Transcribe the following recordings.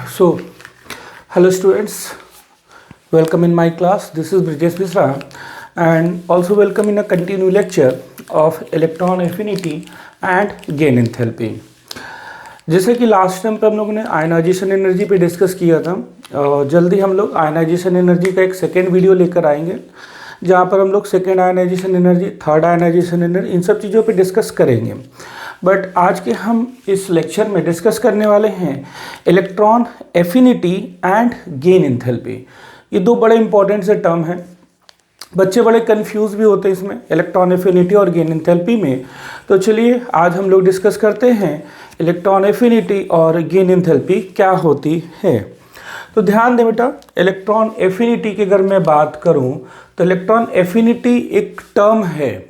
So, hello students, welcome in my class. This is Brijesh Misra and also welcome in a continued lecture of electron affinity and gain enthalpy. जैसे कि last time पे हम लोगों ने ionization energy पे discuss किया था, जल्दी हम लोग आयनाइजेशन एनर्जी का एक सेकेंड वीडियो लेकर आएंगे जहाँ पर हम लोग second ionization energy, third ionization energy, इन सब चीज़ों पे डिस्कस करेंगे। बट आज के हम इस लेक्चर में डिस्कस करने वाले हैं electron affinity and gain enthalpy. ये दो बड़े इंपॉर्टेंट से टर्म हैं, बच्चे बड़े कंफ्यूज भी होते हैं इसमें, इलेक्ट्रॉन एफिनिटी और गेन एंथैल्पी में। तो चलिए आज हम लोग डिस्कस करते हैं इलेक्ट्रॉन एफिनिटी और गेन एंथैल्पी क्या होती है। तो ध्यान दें बेटा, इलेक्ट्रॉन एफिनिटी की अगर मैं बात करूं तो इलेक्ट्रॉन एफिनिटी एक टर्म है,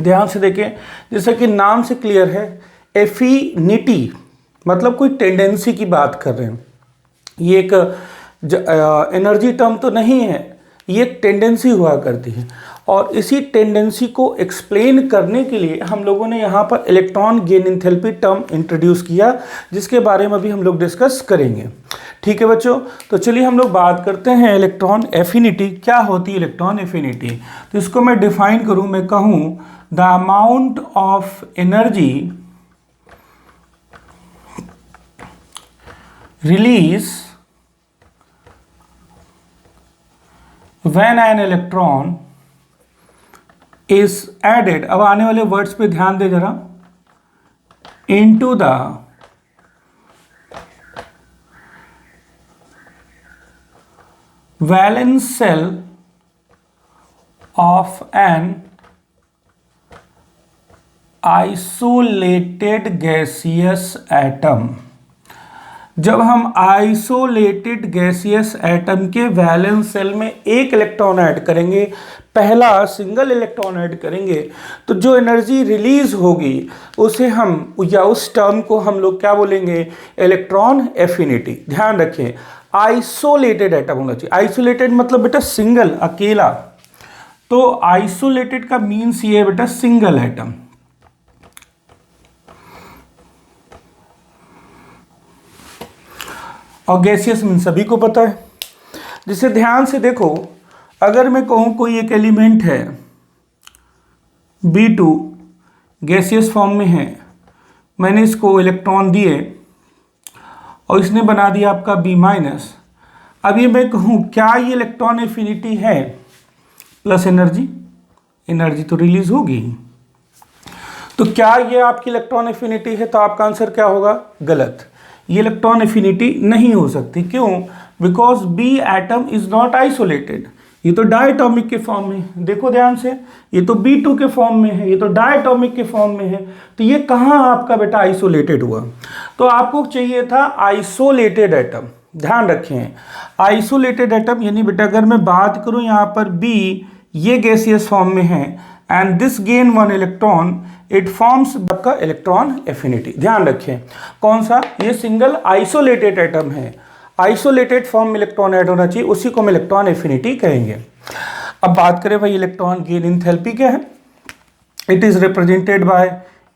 ध्यान से देखें, जैसा कि नाम से क्लियर है। एफिनिटी मतलब कोई टेंडेंसी की बात कर रहे हैं। ये एक एनर्जी टर्म तो नहीं है, ये एक टेंडेंसी हुआ करती है और इसी टेंडेंसी को एक्सप्लेन करने के लिए हम लोगों ने यहाँ पर electron gain enthalpy term introduce किया, जिसके बारे में भी हम लोग डिस्कस करेंगे। ठीक है बच्चों, तो चलिए हम लोग बात करते हैं इलेक्ट्रॉन एफिनिटी। क्या होती है इलेक्ट्रॉन एफिनिटी? तो इसको मैं डिफाइन करूँ, मैं कहूँ the amount of energy release when an electron is added, अब आने वाले वर्ड्स पे ध्यान दे जरा, into the valence shell of an isolated gaseous atom। जब हम आइसोलेटेड गैसियस एटम के वैलेंस सेल में एक इलेक्ट्रॉन ऐड करेंगे, पहला सिंगल इलेक्ट्रॉन ऐड करेंगे, तो जो एनर्जी रिलीज होगी उसे हम या उस टर्म को हम लोग क्या बोलेंगे? Electron affinity. ध्यान रखें, आइसोलेटेड एटम होना चाहिए। आइसोलेटेड मतलब बेटा सिंगल, अकेला। तो आइसोलेटेड का मीन्स ये है बेटा सिंगल एटम। और गैसियस मीन सभी को पता है। जिसे ध्यान से देखो, अगर मैं कहूँ कोई एक एलिमेंट है B2 गैसियस फॉर्म में है, मैंने इसको इलेक्ट्रॉन दिए और इसने बना दिया आपका B-। अब ये मैं कहूँ क्या ये इलेक्ट्रॉन एफिनिटी है? प्लस एनर्जी, एनर्जी तो रिलीज होगी। तो क्या ये आपकी इलेक्ट्रॉन एफिनिटी है? तो आपका आंसर क्या होगा? गलत। ये इलेक्ट्रॉन एफिनिटी नहीं हो सकती। क्यों? Because B atom is not isolated. ये तो डायटोमिक के फॉर्म में है, देखो ध्यान से, ये तो B2 के फॉर्म में है, ये तो डायटोमिक के फॉर्म में है। तो ये कहाँ आपका बेटा आइसोलेटेड हुआ? तो आपको चाहिए था आइसोलेटेड एटम। ध्यान रखें, आइसोलेटेड एटम यानी बेटा अगर मैं बात करूँ यहाँ पर B ये गैसियस फॉर्म में है and this gain one electron, it forms आपका इलेक्ट्रॉन एफिनिटी। ध्यान रखें, कौन सा? ये सिंगल आइसोलेटेड एटम है, आइसोलेटेड फॉर्म में इलेक्ट्रॉन ऐड होना चाहिए, उसी को हम इलेक्ट्रॉन एफिनिटी कहेंगे। अब बात करें भाई इलेक्ट्रॉन गेन एंथैल्पी क्या है? It is represented by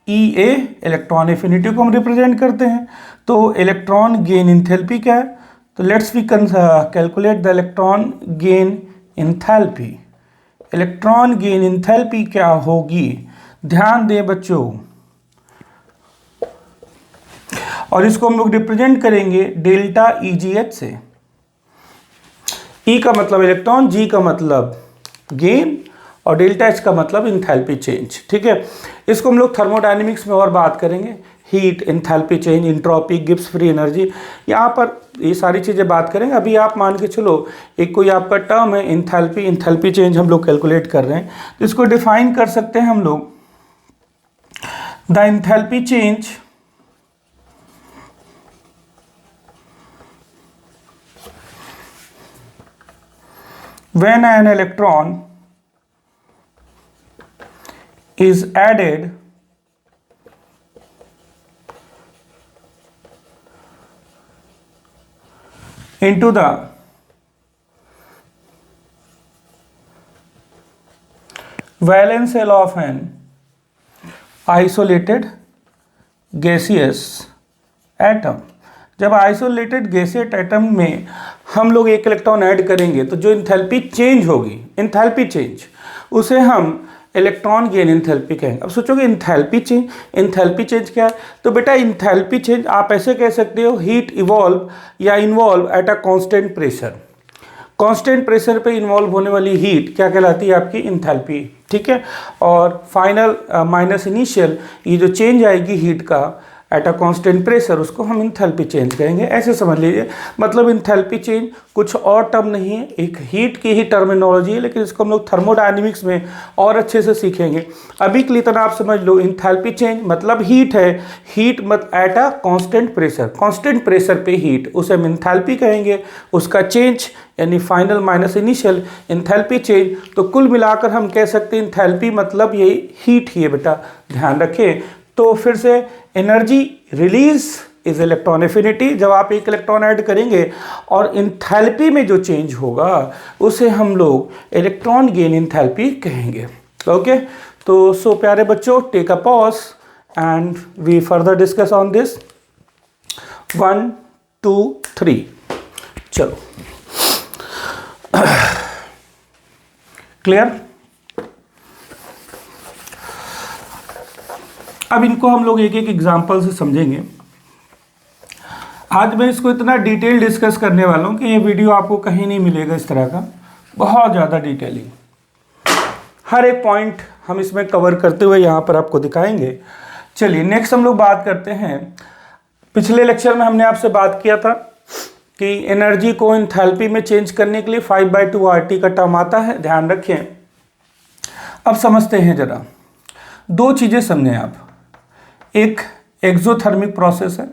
EA, electron affinity को हम रिप्रेजेंट करते हैं। तो इलेक्ट्रॉन गेन एंथैल्पी क्या है? तो let's we calculate the electron gain enthalpy. Electron gain enthalpy क्या होगी? ध्यान दें बच्चों, और इसको हम लोग रिप्रेजेंट करेंगे डेल्टा EGH से। E का मतलब इलेक्ट्रॉन, G का मतलब गेन और डेल्टा H का मतलब इंथैल्पी चेंज। ठीक है, इसको हम लोग थर्मोडायनेमिक्स में और बात करेंगे। Heat, enthalpy change, entropy, Gibbs free energy, यहाँ पर ये सारी चीज़ें बात करेंगे। अभी आप मान के चलो एक कोई आपका टर्म है इंथैल्पी, इंथैल्पी चेंज हम लोग कैलकुलेट कर रहे हैं, तो इसको डिफाइन कर सकते हैं हम लोग, the enthalpy change when an electron is added into the valence shell of an isolated gaseous atom। जब आइसोलेटेड गैसियस एटम में हम लोग एक इलेक्ट्रॉन ऐड करेंगे तो जो इंथैल्पी चेंज होगी, इंथैल्पी चेंज, उसे हम इलेक्ट्रॉन गेन इंथैल्पी कहेंगे। अब सोचोगे इंथैल्पी चेंज क्या है? तो बेटा इंथैल्पी चेंज आप ऐसे कह सकते हो, हीट इवॉल्व या involve at a constant pressure. Constant pressure पे इन्वॉल्व होने वाली हीट क्या कहलाती है? आपकी इंथैल्पी, ठीक है। और फाइनल माइनस इनिशियल, ये जो चेंज आएगी हीट का एट अ कांस्टेंट प्रेशर, उसको हम इंथैल्पी चेंज कहेंगे। ऐसे समझ लीजिए, मतलब इंथैल्पी चेंज कुछ और टर्म नहीं है, एक हीट की ही टर्मिनोलॉजी है, लेकिन इसको हम लोग थर्मोडायनेमिक्स में और अच्छे से सीखेंगे। अभी के लिए तो आप समझ लो, इंथैल्पी चेंज मतलब हीट है, हीट मत at a constant pressure, constant pressure पे हीट, उसे हम इंथैल्पी कहेंगे। उसका चेंज यानी final minus initial, enthalpy change. तो कुल मिलाकर हम कह सकते हैं इंथैल्पी मतलब यही हीट ही है बेटा, ध्यान रखें। तो फिर से energy release is electron affinity, जब आप एक इलेक्ट्रॉन ऐड करेंगे और इंथैल्पी में जो चेंज होगा उसे हम लोग इलेक्ट्रॉन गेन इंथैल्पी कहेंगे। ओके, तो सो प्यारे बच्चों, take a pause and we further discuss on this. 1 2 3 चलो, क्लियर? अब इनको हम लोग एक एक एग्जाम्पल से समझेंगे। आज मैं इसको इतना डिटेल डिस्कस करने वाला हूँ कि ये वीडियो आपको कहीं नहीं मिलेगा इस तरह का, बहुत ज़्यादा डिटेलिंग, हर एक पॉइंट हम इसमें कवर करते हुए यहाँ पर आपको दिखाएंगे। चलिए नेक्स्ट हम लोग बात करते हैं। पिछले लेक्चर में हमने आपसे बात किया था कि एनर्जी को एंथैल्पी में चेंज करने के लिए 5/2 RT का टर्म आता है, ध्यान रखें। अब समझते हैं जरा, दो चीज़ें समझें आप। एक एक्सोथर्मिक प्रोसेस है,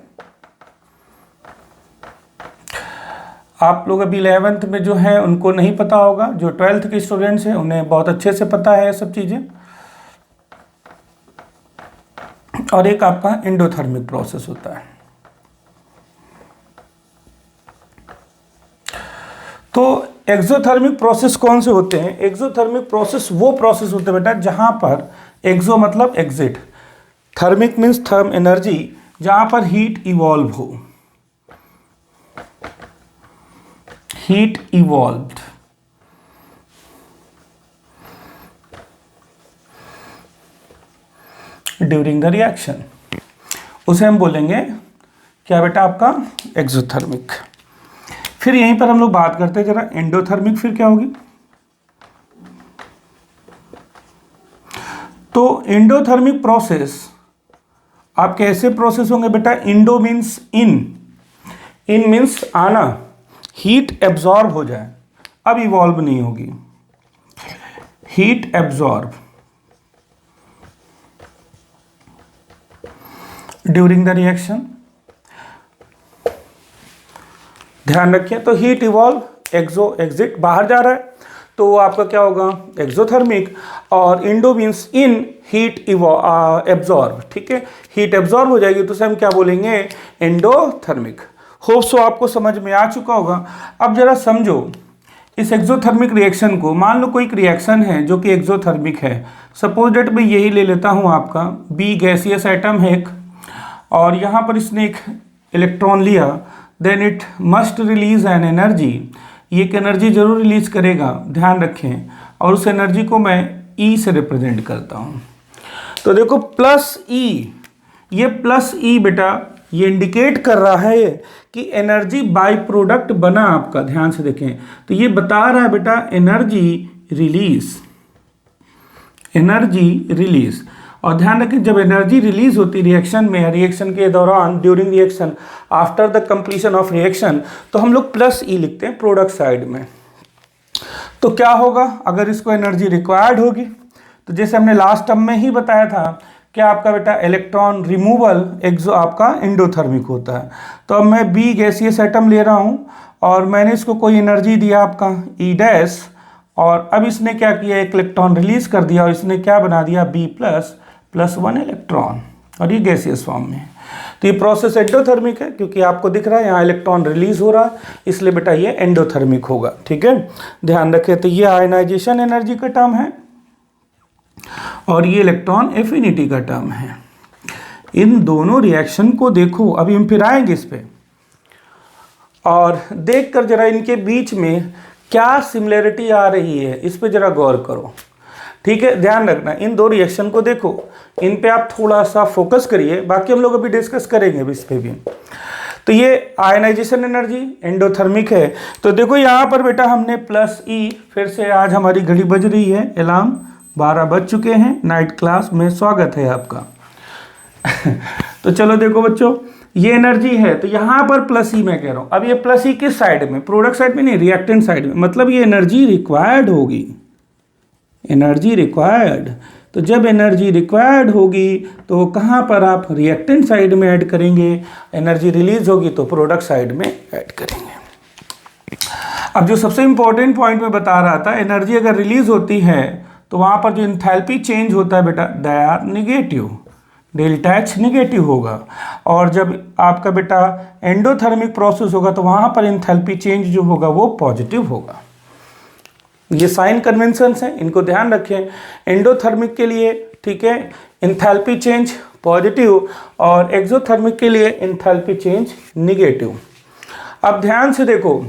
आप लोग अभी 11th में जो है उनको नहीं पता होगा, जो 12th के स्टूडेंट्स हैं उन्हें बहुत अच्छे से पता है ये सब चीज़ें। और एक आपका एंडोथर्मिक प्रोसेस होता है। तो एक्सोथर्मिक प्रोसेस कौन से होते हैं? एक्सोथर्मिक प्रोसेस वो प्रोसेस होते हैं बेटा जहां पर एक्सो मतलब exit, thermic means therm energy, जहां पर हीट इवॉल्व हो, heat evolved, during the reaction, उसे हम बोलेंगे क्या बेटा? आपका एक्सोथर्मिक। फिर यहीं पर हम लोग बात करते हैं जरा एंडोथर्मिक, फिर क्या होगी? तो एंडोथर्मिक प्रोसेस आप कैसे प्रोसेस होंगे बेटा? Indo means in, in means आना, हीट एब्जॉर्ब हो जाए, अब इवॉल्व नहीं होगी, heat absorb during the reaction, ध्यान रखिए। तो हीट इवॉल्व, एक्सो एग्जिट, बाहर जा रहा है, तो वो आपका क्या होगा? एक्सोथर्मिक। और Indo means in, heat absorb, ठीक है, हीट एब्जॉर्ब हो जाएगी तो उसे हम क्या बोलेंगे? एंडोथर्मिक। होप सो आपको समझ में आ चुका होगा। अब जरा समझो इस एक्सोथर्मिक रिएक्शन को। मान लो कोई एक रिएक्शन है जो कि एक्सोथर्मिक है, सपोज डेट मैं यही ले लेता हूँ आपका बी गैसियस एटम है एक, और यहाँ पर इसने एक इलेक्ट्रॉन लिया, then it must release an energy, ये एक एनर्जी जरूर रिलीज करेगा, ध्यान रखें। और उस एनर्जी को मैं ई से रिप्रेजेंट करता हूँ। तो देखो प्लस ई, ये प्लस ई बेटा ये इंडिकेट कर रहा है कि एनर्जी बाय प्रोडक्ट बना आपका, ध्यान से देखें। तो ये बता रहा है बेटा एनर्जी रिलीज, एनर्जी रिलीज। और ध्यान रखें जब एनर्जी रिलीज होती रिएक्शन में, रिएक्शन के दौरान, during reaction, after the completion of reaction, तो हम लोग प्लस ई लिखते हैं प्रोडक्ट साइड में। तो क्या होगा अगर इसको एनर्जी रिक्वायर्ड होगी? तो जैसे हमने लास्ट टर्म में ही बताया था क्या आपका बेटा इलेक्ट्रॉन रिमूवल एक्सो आपका एंडोथर्मिक होता है। तो अब मैं बी गैसियस एटम ले रहा हूँ और मैंने इसको कोई एनर्जी दिया आपका ई डैश, और अब इसने क्या किया? एक इलेक्ट्रॉन रिलीज कर दिया और इसने क्या बना दिया? बी प्लस 1 इलेक्ट्रॉन, और ये गैसियस फॉर्म में है। तो ये प्रोसेस एंडोथर्मिक है क्योंकि आपको दिख रहा है यहाँ इलेक्ट्रॉन रिलीज हो रहा है, इसलिए बेटा ये एंडोथर्मिक होगा, ठीक है, ध्यान रखें। तो ये आयनाइजेशन एनर्जी का टर्म है और ये इलेक्ट्रॉन एफिनिटी का टर्म है। इन दोनों रिएक्शन को देखो, अभी हम फिर आएंगे इस पे, और देख कर जरा इनके बीच में क्या सिमिलरिटी आ रही है, इस पे जरा गौर करो। ठीक है, ध्यान रखना, इन दो रिएक्शन को देखो, इन पे आप थोड़ा सा फोकस करिए, बाकी हम लोग अभी डिस्कस करेंगे अभी इस पे भी। तो ये आयनाइजेशन एनर्जी एंडोथर्मिक है। तो देखो यहाँ पर बेटा हमने प्लस ई, फिर से आज हमारी घड़ी बज रही है, अलार्म 12 बज चुके हैं, नाइट क्लास में स्वागत है आपका। तो चलो देखो बच्चों, ये एनर्जी है, तो यहाँ पर प्लस ई मैं कह रहा हूँ। अब ये प्लस ई किस साइड में, प्रोडक्ट साइड में नहीं, रिएक्टेंट साइड में, मतलब ये एनर्जी रिक्वायर्ड होगी, एनर्जी रिक्वायर्ड। तो जब एनर्जी रिक्वायर्ड होगी तो कहाँ पर आप रिएक्टेंट साइड में ऐड करेंगे, एनर्जी रिलीज होगी तो प्रोडक्ट साइड में ऐड करेंगे। अब जो सबसे इंपॉर्टेंट पॉइंट मैं बता रहा था, एनर्जी अगर रिलीज होती है तो वहाँ पर जो इंथैल्पी चेंज होता है बेटा, they are negative, delta H negative होगा। और जब आपका बेटा एंडोथर्मिक प्रोसेस होगा तो वहाँ पर इंथैल्पी चेंज जो होगा वो पॉजिटिव होगा। ये साइन कन्वेंशंस हैं, इनको ध्यान रखें। एंडोथर्मिक के लिए, ठीक है, इंथैल्पी चेंज पॉजिटिव, और एक्सोथर्मिक के लिए इंथैल्पी चेंज निगेटिव। अब ध्यान से देखो,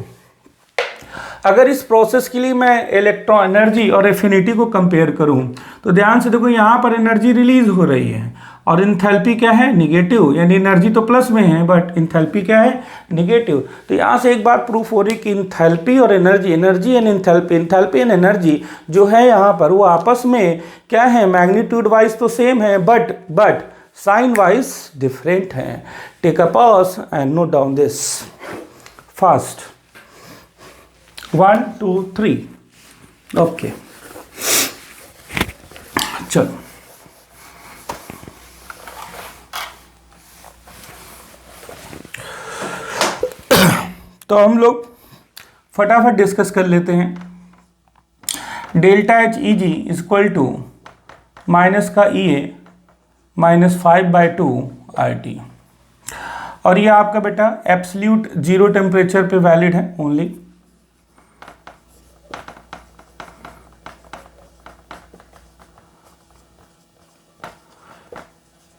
अगर इस प्रोसेस के लिए मैं इलेक्ट्रॉन एनर्जी और एफिनिटी को कंपेयर करूं तो ध्यान से देखो, यहाँ पर एनर्जी रिलीज हो रही है और इंथैल्पी क्या है, निगेटिव, यानी एनर्जी तो प्लस में है बट इंथैल्पी क्या है, निगेटिव। तो यहाँ से एक बात प्रूफ हो रही कि इंथैल्पी और energy, energy and enthalpy, enthalpy and energy जो है यहाँ पर वो आपस में क्या है, मैग्नीट्यूड वाइज तो सेम है बट साइन वाइज डिफरेंट है। Take a pause and note down this fast. 1 2 3 okay, चलो तो हम लोग फटाफट डिस्कस कर लेते हैं। Delta H E G equal to minus का E A minus 5/2 R T, और ये आपका बेटा एब्सल्यूट जीरो टेम्परेचर पे वैलिड है only.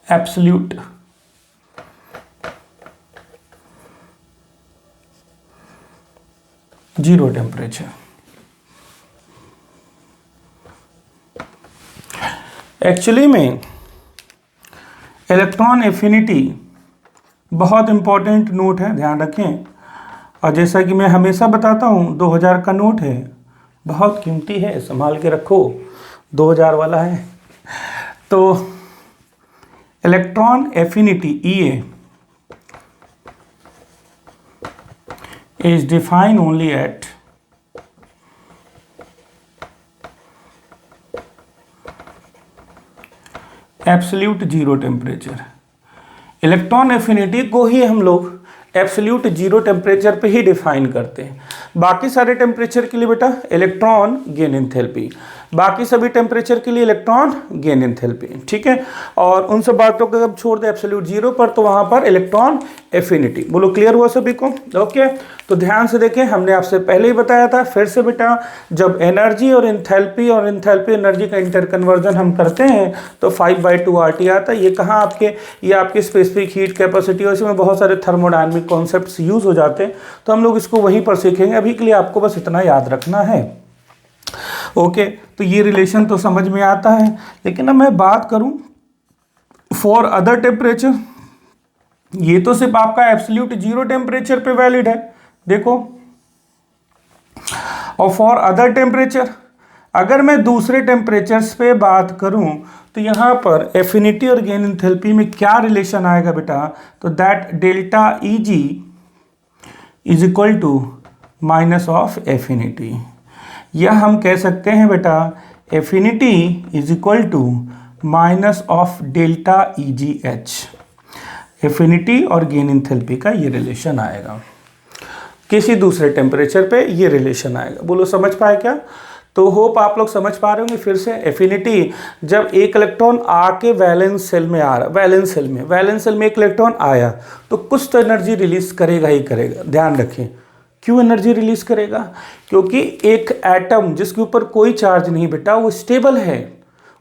Absolute zero temperature. Actually में इलेक्ट्रॉन एफिनिटी बहुत इंपॉर्टेंट नोट है, ध्यान रखें। और जैसा कि मैं हमेशा बताता हूँ, 2000 का नोट है, बहुत कीमती है, संभाल के रखो, 2000 वाला है। तो electron affinity EA is defined only at absolute zero temperature. Electron affinity को ही हम लोग एब्सोल्यूट जीरो टेम्परेचर पे ही डिफाइन करते हैं। बाकी सारे टेम्परेचर के लिए बेटा इलेक्ट्रॉन गेन एंथैल्पी, बाकी सभी टेम्परेचर के लिए इलेक्ट्रॉन गेन एंथैल्पी, ठीक है। और उन सब बातों को जब छोड़ दे एब्सोल्यूट जीरो पर तो वहां पर इलेक्ट्रॉन एफिनिटी। बोलो क्लियर हुआ सभी को? ओके, तो ध्यान से देखें, हमने आपसे पहले ही बताया था, फिर से बेटा, जब एनर्जी और एंथैल्पी एनर्जी का इंटर कन्वर्जन हम करते हैं तो 5/2 RT आता है। ये कहाँ आपके, ये आपकी स्पेसिफिक हीट कैपेसिटी, और इसमें बहुत सारे थर्मोडायनामिक कॉन्सेप्ट्स यूज हो जाते हैं, तो हम लोग इसको वहीं पर सीखेंगे। अभी के लिए आपको बस इतना याद रखना है। ओके, तो ये रिलेशन तो समझ में आता है, लेकिन अब मैं बात करूं फॉर अदर टेम्परेचर, ये तो सिर्फ आपका एब्सोल्यूट जीरो टेम्परेचर पे वैलिड है, देखो। और फॉर अदर टेम्परेचर, अगर मैं दूसरे टेम्परेचर्स पे बात करूं तो यहां पर एफिनिटी और गेन एंथैल्पी में क्या रिलेशन आएगा बेटा, तो that delta EG is equal to minus of affinity, या हम कह सकते हैं बेटा affinity is equal to minus of delta EGH। Affinity और गेन एंथैल्पी का ये रिलेशन आएगा, किसी दूसरे टेम्परेचर पे ये रिलेशन आएगा। बोलो समझ पाए क्या? तो होप आप लोग समझ पा रहे होंगे। फिर से एफिनिटी, जब एक इलेक्ट्रॉन आके वैलेंस सेल में आ रहा, वैलेंस सेल में एक इलेक्ट्रॉन आया तो कुछ तो एनर्जी रिलीज करेगा ही करेगा। ध्यान रखें, क्यों एनर्जी रिलीज करेगा? क्योंकि एक एटम जिसके ऊपर कोई चार्ज नहीं बेटा, वो स्टेबल है,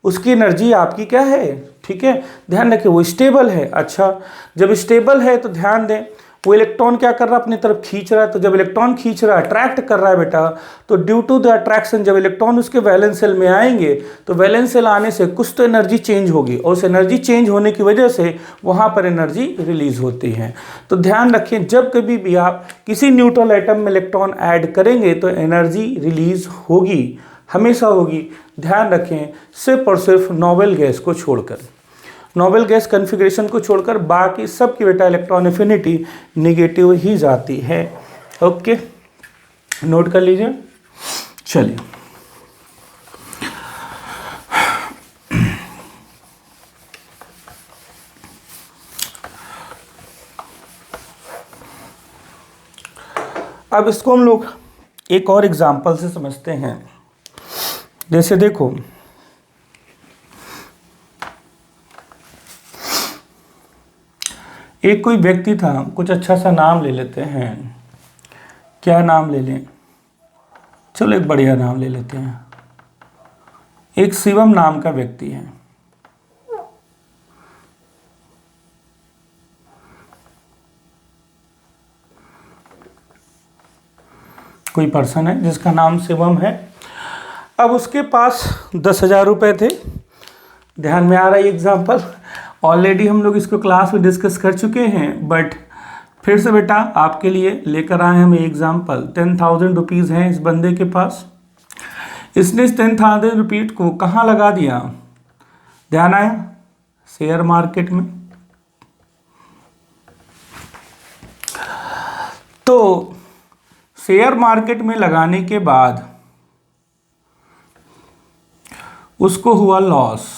उसकी एनर्जी आपकी क्या है, ठीक है, ध्यान रखें, वो स्टेबल है। अच्छा, जब स्टेबल है तो ध्यान दें, वो इलेक्ट्रॉन क्या कर रहा है, अपनी तरफ खींच रहा है। तो जब इलेक्ट्रॉन खींच रहा है, अट्रैक्ट कर रहा है बेटा, तो ड्यू टू द अट्रैक्शन जब इलेक्ट्रॉन उसके वैलेंस शेल में आएंगे तो वैलेंस शेल आने से कुछ तो एनर्जी चेंज होगी, और उस एनर्जी चेंज होने की वजह से वहाँ पर एनर्जी रिलीज होती है। तो ध्यान रखें, जब कभी भी आप किसी न्यूट्रल एटम में इलेक्ट्रॉन ऐड करेंगे तो एनर्जी रिलीज होगी, हमेशा होगी। ध्यान रखें, सिर्फ और सिर्फ नोबेल गैस को छोड़कर, नोबेल गैस कॉन्फ़िगरेशन को छोड़कर बाकी सब की बेटा इलेक्ट्रॉन एफिनिटी निगेटिव ही जाती है। ओके, नोट कर लीजिए। चलिए, अब इसको हम लोग एक और एग्जांपल से समझते हैं। जैसे देखो, एक कोई व्यक्ति था, कुछ अच्छा सा नाम ले लेते हैं। क्या नाम ले लें? चलो एक बढ़िया नाम ले लेते हैं। एक शिवम नाम का व्यक्ति है। कोई पर्सन है जिसका नाम शिवम है। अब उसके पास 10,000 रुपये थे। ध्यान में आ रहा है एग्जाम्पल? ऑलरेडी हम लोग इसको क्लास में डिस्कस कर चुके हैं, बट फिर से बेटा आपके लिए लेकर आए हम एग्जाम्पल। 10,000 रुपीज़ हैं इस बंदे के पास। इसने इस 10,000 रुपीज़ को कहाँ लगा दिया? ध्यान आया? शेयर मार्केट में। तो शेयर मार्केट में लगाने के बाद उसको हुआ लॉस।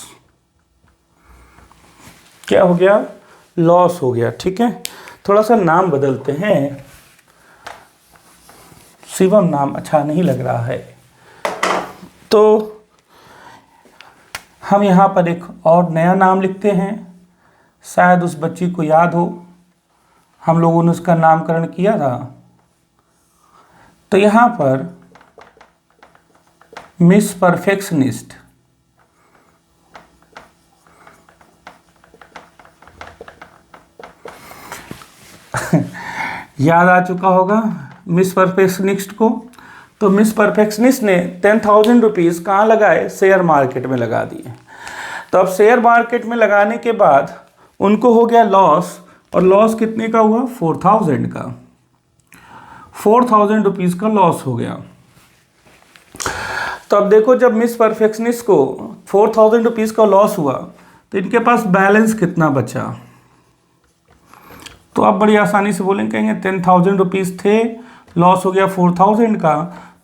क्या हो गया? लॉस हो गया। ठीक है, थोड़ा सा नाम बदलते हैं। शिवम नाम अच्छा नहीं लग रहा है, तो हम यहाँ पर एक और नया नाम लिखते हैं। शायद उस बच्ची को याद हो, हम लोगों ने उसका नामकरण किया था। तो यहाँ पर मिस परफेक्शनिस्ट, याद आ चुका होगा मिस परफेक्शनिस्ट को। तो मिस परफेक्शनिस्ट ने 10,000 रुपीज़ कहाँ लगाए? शेयर मार्केट में लगा दिए। तो अब शेयर मार्केट में लगाने के बाद उनको हो गया लॉस, और लॉस कितने का हुआ? 4,000 का। 4,000 रुपीज़ का लॉस हो गया। तो अब देखो, जब मिस परफेक्शनिस्ट को 4,000 रुपीज़ का लॉस हुआ तो इनके पास बैलेंस कितना बचा? तो आप बड़ी आसानी से बोलेंगे, कहेंगे 10,000 रुपीज़ थे, लॉस हो गया 4,000 का,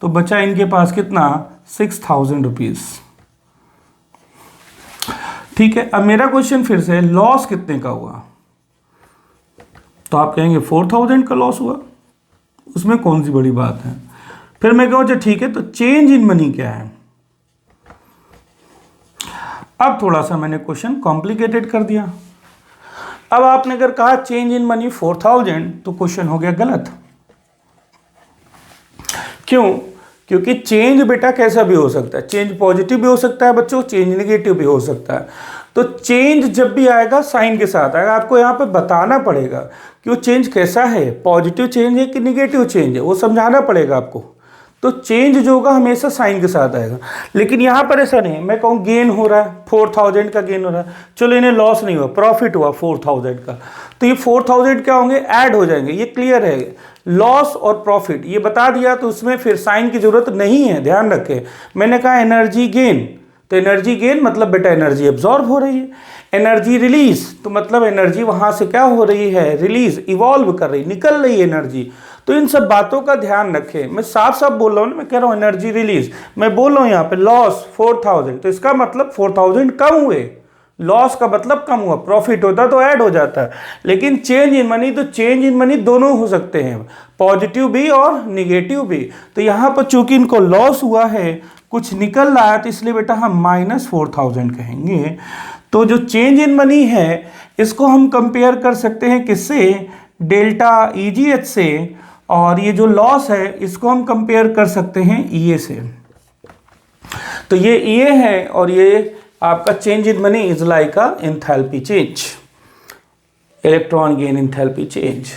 तो बचा इनके पास कितना? 6,000 रुपीज़। ठीक है, अब मेरा क्वेश्चन फिर से, लॉस कितने का हुआ? तो आप कहेंगे 4,000 का लॉस हुआ, उसमें कौन सी बड़ी बात है। फिर मैं कहूँ अच्छा ठीक है, तो चेंज इन मनी क्या है? अब थोड़ा सा मैंने क्वेश्चन कॉम्प्लिकेटेड कर दिया। अब आपने अगर कहा चेंज इन मनी 4,000, तो क्वेश्चन हो गया गलत। क्यों? क्योंकि चेंज बेटा कैसा भी हो सकता है। चेंज पॉजिटिव भी हो सकता है बच्चों, चेंज नेगेटिव भी हो सकता है। तो चेंज जब भी आएगा साइन के साथ आएगा। आपको यहाँ पे बताना पड़ेगा कि वो चेंज कैसा है, पॉजिटिव चेंज है कि नेगेटिव चेंज है, वो समझाना पड़ेगा आपको। तो चेंज जो होगा हमेशा साइन के साथ आएगा। लेकिन यहाँ पर ऐसा नहीं है, मैं कहूँ गेन हो रहा है, 4,000 का गेन हो रहा है, चलो इन्हें लॉस नहीं हुआ, प्रॉफिट हुआ 4,000 का, तो ये 4,000 क्या होंगे? ऐड हो जाएंगे। ये क्लियर है, लॉस और प्रॉफिट ये बता दिया, तो उसमें फिर साइन की जरूरत नहीं है। ध्यान रखें, मैंने कहा एनर्जी गेन, तो एनर्जी गेन मतलब बेटा एनर्जी एब्जॉर्ब हो रही है। एनर्जी रिलीज तो मतलब एनर्जी वहाँ से क्या हो रही है? रिलीज, इवॉल्व कर रही, निकल रही है एनर्जी। तो इन सब बातों का ध्यान रखें। मैं साफ साफ बोल रहा हूँ, मैं कह रहा हूँ एनर्जी रिलीज, मैं बोल रहा हूँ यहाँ पे लॉस 4,000, तो इसका मतलब 4,000 कम हुए। लॉस का मतलब कम हुआ, प्रॉफिट होता तो ऐड हो जाता है। लेकिन चेंज इन मनी, तो चेंज इन मनी दोनों हो सकते हैं, पॉजिटिव भी और निगेटिव भी। तो यहाँ पर चूंकि इनको लॉस हुआ है, कुछ निकल रहा है, तो इसलिए बेटा हम -4,000 कहेंगे। तो जो चेंज इन मनी है इसको हम कंपेयर कर सकते हैं किससे? डेल्टा EGH से। और ये जो लॉस है इसको हम कंपेयर कर सकते हैं EA से। तो ये EA है और ये आपका change in money is like a enthalpy change, electron gain enthalpy change.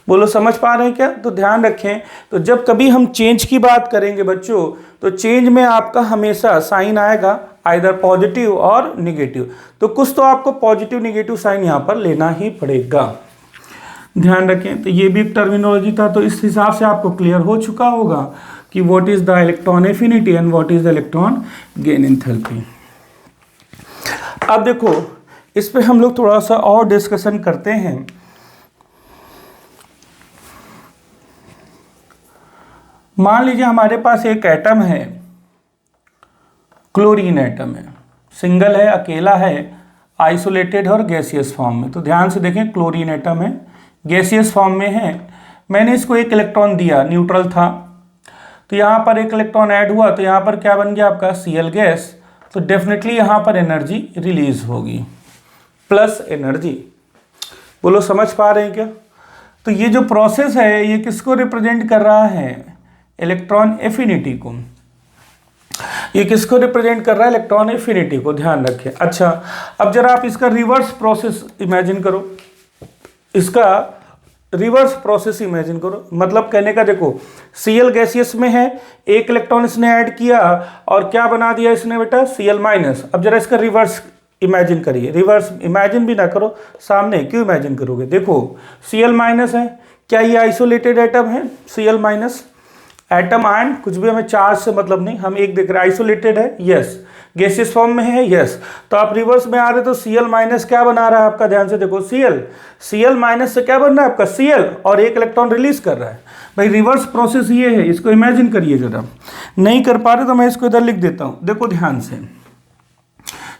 बोलो समझ पा रहे हैं क्या? तो ध्यान रखें, तो जब कभी हम चेंज की बात करेंगे बच्चों, तो चेंज में आपका हमेशा साइन आएगा आइदर पॉजिटिव और निगेटिव। तो कुछ तो आपको पॉजिटिव निगेटिव साइन यहाँ पर लेना ही पड़ेगा, ध्यान रखें। तो ये भी एक टर्मिनोलॉजी था, तो इस हिसाब से आपको क्लियर हो चुका होगा कि what is the electron affinity and what is the electron gain enthalpy. अब देखो इस पे हम लोग थोड़ा सा और डिस्कशन करते हैं। मान लीजिए हमारे पास एक एटम है, क्लोरीन एटम है, सिंगल है, अकेला है, आइसोलेटेड और गैसियस फॉर्म में। तो ध्यान से देखें, क्लोरीन एटम है, गैसियस फॉर्म में है, मैंने इसको एक इलेक्ट्रॉन दिया, न्यूट्रल था, तो यहाँ पर एक इलेक्ट्रॉन ऐड हुआ, तो यहाँ पर क्या बन गया आपका Cl गैस। तो डेफिनेटली यहाँ पर एनर्जी रिलीज होगी, प्लस एनर्जी। बोलो समझ पा रहे हैं क्या? तो ये जो प्रोसेस है ये किसको रिप्रेजेंट कर रहा है? इलेक्ट्रॉन एफिनिटी को। ये किसको रिप्रेजेंट कर रहा है? इलेक्ट्रॉन एफिनिटी को, ध्यान रखें। अच्छा, अब जरा आप इसका रिवर्स प्रोसेस इमेजिन करो, इसका रिवर्स प्रोसेस इमेजिन करो। मतलब कहने का देखो, Cl गैसियस में है, एक इलेक्ट्रॉन इसने ऐड किया और क्या बना दिया इसने बेटा? Cl minus. अब जरा इसका रिवर्स इमेजिन करिए, रिवर्स इमेजिन भी ना करो, सामने क्यों इमेजिन करोगे? देखो Cl माइनस है, क्या ये आइसोलेटेड एटम है? Cl माइनस एटम आयन, कुछ भी हमें चार्ज से मतलब नहीं, हम एक देख रहे हैं, आइसोलेटेड है, यस। गैसियस फॉर्म में है, यस। तो आप रिवर्स में आ रहे तो Cl माइनस क्या बना रहा है आपका? ध्यान से देखो, Cl माइनस से क्या बन रहा है आपका? Cl, और एक इलेक्ट्रॉन रिलीज कर रहा है। भाई रिवर्स प्रोसेस ये है, इसको इमेजिन करिए जरा। नहीं कर पा रहे तो मैं इसको इधर लिख देता हूँ, देखो ध्यान से।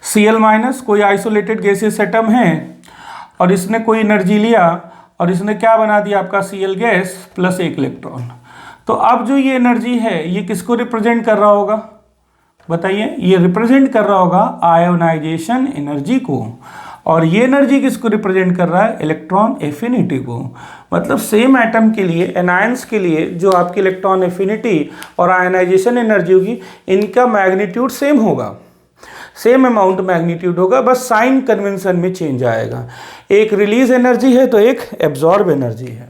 Cl माइनस कोई आइसोलेटेड गैसियस एटम है और इसने कोई एनर्जी लिया और इसने क्या बना दिया आपका? Cl गैस प्लस एक इलेक्ट्रॉन। तो अब जो ये एनर्जी है ये किसको रिप्रेजेंट कर रहा होगा? बताइए, ये रिप्रेजेंट कर रहा होगा आयोनाइजेशन एनर्जी को, और ये एनर्जी किसको रिप्रेजेंट कर रहा है? इलेक्ट्रॉन एफिनिटी को। मतलब सेम एटम के लिए, एनायंस के लिए, जो आपकी इलेक्ट्रॉन एफिनिटी और आयोनाइजेशन एनर्जी होगी, इनका मैग्नीट्यूड सेम होगा, सेम अमाउंट मैग्नीट्यूड होगा, बस साइन कन्वेंशन में चेंज आएगा। एक रिलीज एनर्जी है तो एक एब्जॉर्ब एनर्जी है।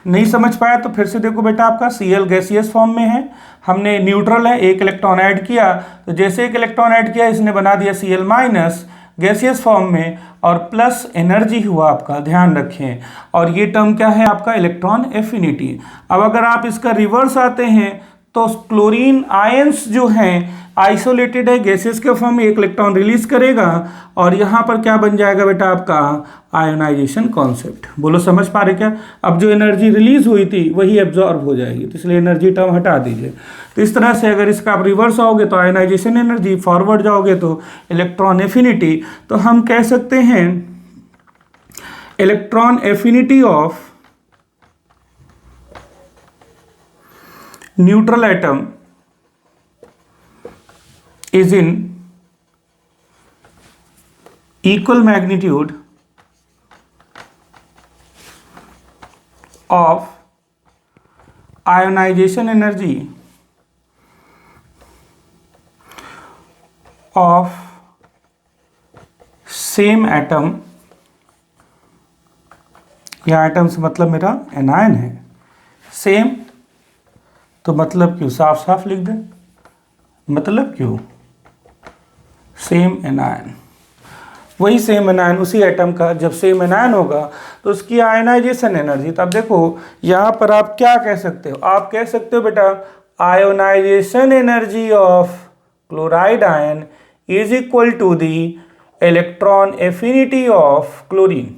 नहीं समझ पाया तो फिर से देखो बेटा, आपका Cl गैसियस फॉर्म में है, हमने न्यूट्रल है, एक इलेक्ट्रॉन ऐड किया, तो जैसे एक इलेक्ट्रॉन ऐड किया इसने बना दिया Cl माइनस गैसियस फॉर्म में, और प्लस एनर्जी हुआ आपका, ध्यान रखें। और ये टर्म क्या है आपका? Electron affinity. अब अगर आप इसका रिवर्स आते हैं तो क्लोरीन आयंस जो हैं आइसोलेटेड है, गैसेस के फॉर्म में, एक इलेक्ट्रॉन रिलीज करेगा और यहाँ पर क्या बन जाएगा बेटा आपका? Ionisation concept. बोलो समझ पा रहे क्या? अब जो एनर्जी रिलीज हुई थी वही एब्जॉर्ब हो जाएगी, तो इसलिए एनर्जी टर्म हटा दीजिए। तो इस तरह से अगर इसका आप रिवर्स आओगे तो आयोनाइजेशन एनर्जी, फॉरवर्ड जाओगे तो इलेक्ट्रॉन एफिनिटी। तो हम कह सकते हैं electron affinity of neutral atom is in equal magnitude of ionization energy of same atom। यहाँ एटम से मतलब मेरा एनायन है, सेम, तो मतलब क्यों? साफ साफ लिख दें, मतलब क्यों? सेम एनायन, वही सेम एनायन उसी एटम का, जब सेम एनायन होगा तो उसकी आयोनाइजेशन एनर्जी। तो अब देखो यहाँ पर आप क्या कह सकते हो? आप कह सकते हो बेटा ionisation energy of chloride ion is equal to the electron affinity of chlorine.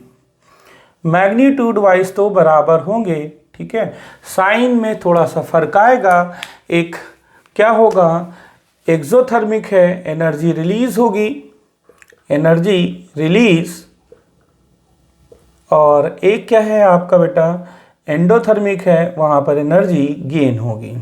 Magnitude wise तो बराबर होंगे, ठीक है, साइन में थोड़ा सा फर्क आएगा। एक क्या होगा? एक्सोथर्मिक है, एनर्जी रिलीज होगी, एनर्जी रिलीज, और एक क्या है आपका बेटा? एंडोथर्मिक है, वहां पर एनर्जी गेन होगी।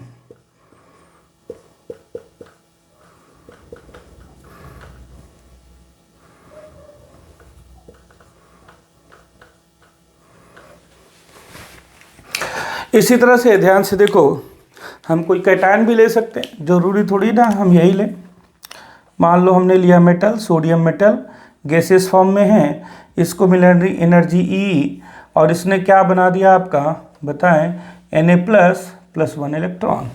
इसी तरह से ध्यान से देखो, हम कोई कैटायन भी ले सकते हैं, जरूरी थोड़ी ना हम यही लें। मान लो हमने लिया metal, sodium metal, gaseous form में है, इसको मिल रही एनर्जी E, और इसने क्या बना दिया आपका? बताएं Na प्लस प्लस 1 इलेक्ट्रॉन।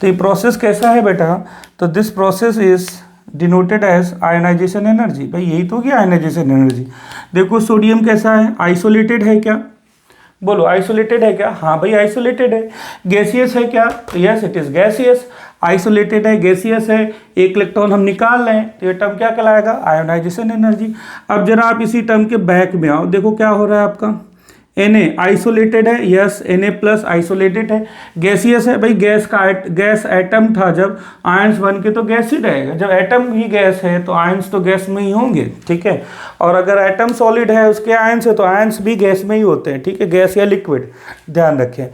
तो ये प्रोसेस कैसा है बेटा, तो this process is denoted as ionisation energy. भाई यही तो क्या आयनाइजेशन एनर्जी। देखो सोडियम कैसा है, आइसोलेटेड है क्या, बोलो आइसोलेटेड है क्या, हाँ भाई आइसोलेटेड है। गैसियस है क्या, yes it is gaseous. Isolated है, गैसियस है, एक इलेक्ट्रॉन हम निकाल रहे हैं, तो ये टर्म क्या कहलाएगा, आयोनाइजेशन एनर्जी। अब जरा आप इसी टर्म के बैक में आओ, देखो क्या हो रहा है आपका, Na आइसोलेटेड है, यस Na प्लस आइसोलेटेड है। गैसियस है, भाई गैस एटम था, जब आयंस बन के तो गैस ही रहेगा। जब एटम ही गैस है तो आयंस तो गैस में ही होंगे, ठीक है। और अगर एटम सॉलिड है, उसके आयंस है, तो आयंस भी गैस में ही होते हैं, ठीक है, गैस या लिक्विड, ध्यान रखें।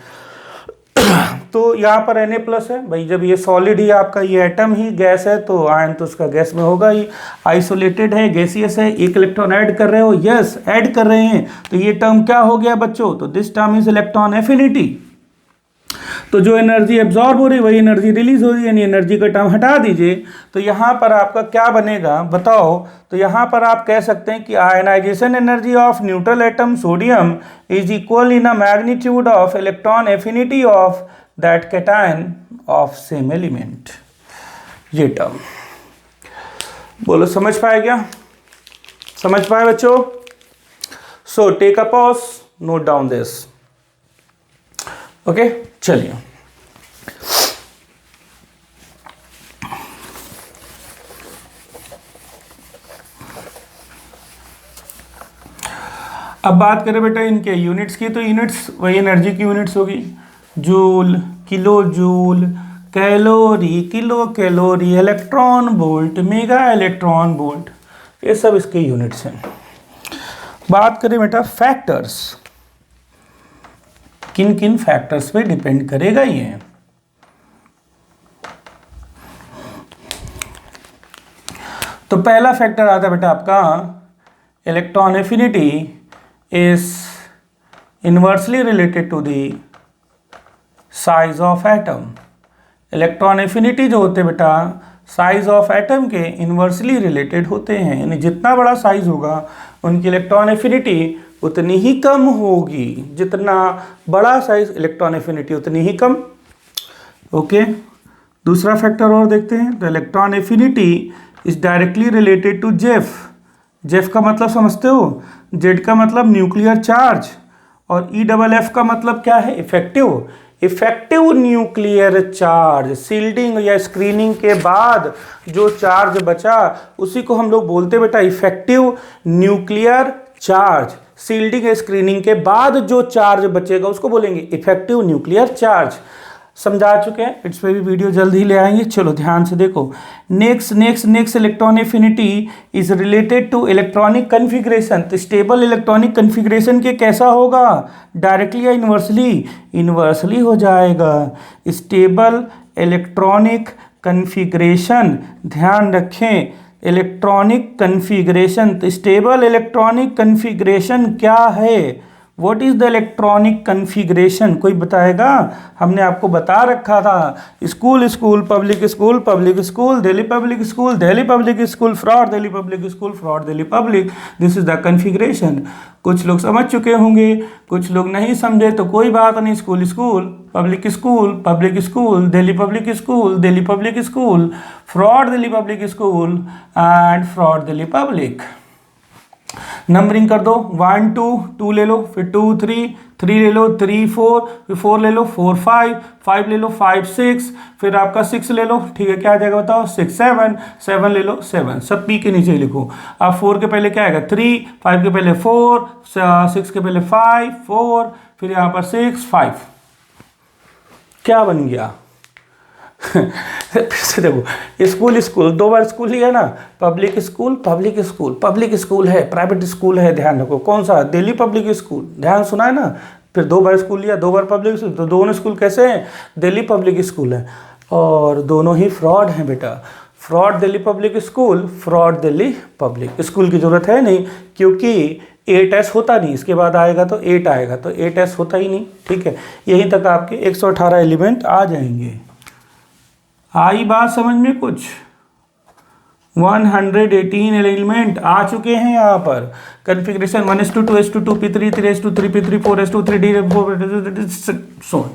तो यहाँ पर Na प्लस है, भाई जब ये सॉलिड ही आपका ये एटम ही गैस है तो आयन तो उसका गैस में होगा ही। आइसोलेटेड है, गैसियस है, एक इलेक्ट्रॉन ऐड कर रहे हो, यस ऐड कर रहे हैं, तो ये टर्म क्या हो गया बच्चों, तो this term is electron affinity. तो जो एनर्जी एब्जॉर्ब हो रही है वही एनर्जी रिलीज हो रही है, यानी एनर्जी का टर्म हटा दीजिए, तो यहाँ पर आपका क्या बनेगा बताओ। तो यहाँ पर आप कह सकते हैं कि ionisation energy of neutral atom sodium is equal in a magnitude of electron affinity of that cation of same element. ये टर्म बोलो समझ पाए क्या, समझ पाए बच्चों। So take a pause, note down this, okay चलिए। अब बात करें बेटा इनके यूनिट्स की, तो यूनिट्स वही एनर्जी की यूनिट्स होगी, joule, kilo joule, calorie, kilo calorie, electron volt, mega electron volt, ये सब इसके यूनिट्स हैं। बात करें बेटा फैक्टर्स, किन किन फैक्टर्स पे डिपेंड करेगा ये। तो पहला फैक्टर आता है बेटा आपका electron affinity is inversely related to the size of atom. Electron affinity जो होते हैं बेटा साइज ऑफ एटम के इनवर्सली रिलेटेड होते हैं, यानी जितना बड़ा साइज होगा उनकी इलेक्ट्रॉन एफिनिटी उतनी ही कम होगी, जितना बड़ा साइज इलेक्ट्रॉन एफिनिटी उतनी ही कम। ओके दूसरा फैक्टर और देखते हैं, तो electron affinity is directly related to Zeff. Zeff का मतलब समझते हो, जेड का मतलब न्यूक्लियर चार्ज, और EFF का मतलब क्या है, effective, effective nuclear charge. Shielding या स्क्रीनिंग के बाद जो चार्ज बचा उसी को हम लोग बोलते बेटा इफेक्टिव न्यूक्लियर चार्ज। सील्डिंग या स्क्रीनिंग के बाद जो चार्ज बचेगा उसको बोलेंगे इफेक्टिव न्यूक्लियर चार्ज। समझा चुके हैं, इट्स पे भी वीडियो जल्द ही ले आएंगे। चलो ध्यान से देखो, next electron affinity is related to electronic configuration. तो स्टेबल इलेक्ट्रॉनिक कन्फिग्रेशन के कैसा होगा, डायरेक्टली या इन्वर्सली, इन्वर्सली हो जाएगा। स्टेबल इलेक्ट्रॉनिक कन्फिग्रेशन, ध्यान रखें इलेक्ट्रॉनिक कन्फिग्रेशन, तो स्टेबल इलेक्ट्रॉनिक कन्फिग्रेशन क्या है, what is the electronic configuration, कोई बताएगा। हमने आपको बता रखा था, school school public school public school Delhi public school Delhi public school fraud Delhi public school fraud Delhi public, this is the configuration. कुछ लोग समझ चुके होंगे, कुछ लोग नहीं समझे, तो कोई बात नहीं, school school public school Delhi public school fraud Delhi public school and fraud Delhi public. Numbering कर दो, 1 2 2 ले लो, फिर 2 3 3 ले लो, 3 4 फिर 4 ले लो, 4 5 5 ले लो, 5 6 फिर आपका 6 ले लो, ठीक है क्या आ जाएगा बताओ, 6 7 7 ले लो, 7 सब पी के नीचे लिखो। अब 4 के पहले क्या आएगा 3, 5 के पहले 4, 6 के पहले 5 4 फिर यहाँ पर 6 5, क्या बन गया फिर से देखो, स्कूल स्कूल दो बार स्कूल लिया ना, पब्लिक स्कूल है, प्राइवेट स्कूल है, ध्यान रखो कौन सा, दिल्ली पब्लिक स्कूल, ध्यान सुना है ना। फिर दो बार स्कूल लिया, दो बार पब्लिक स्कूल, तो दोनों स्कूल कैसे हैं, दिल्ली पब्लिक स्कूल है, और दोनों ही फ्रॉड हैं बेटा। Fraud Delhi public school, fraud Delhi public school की जरूरत है नहीं, क्योंकि 8S होता नहीं, इसके बाद आएगा तो 8 आएगा, तो 8S होता ही नहीं, ठीक है। यहीं तक आपके 118 एलिमेंट आ जाएंगे। आई बात समझ में कुछ, 118 एलिमेंट आ चुके हैं यहाँ पर। कन्फिग्रेशन 1:2 2:2 P3 3:3 P3 4:3 D4 सो।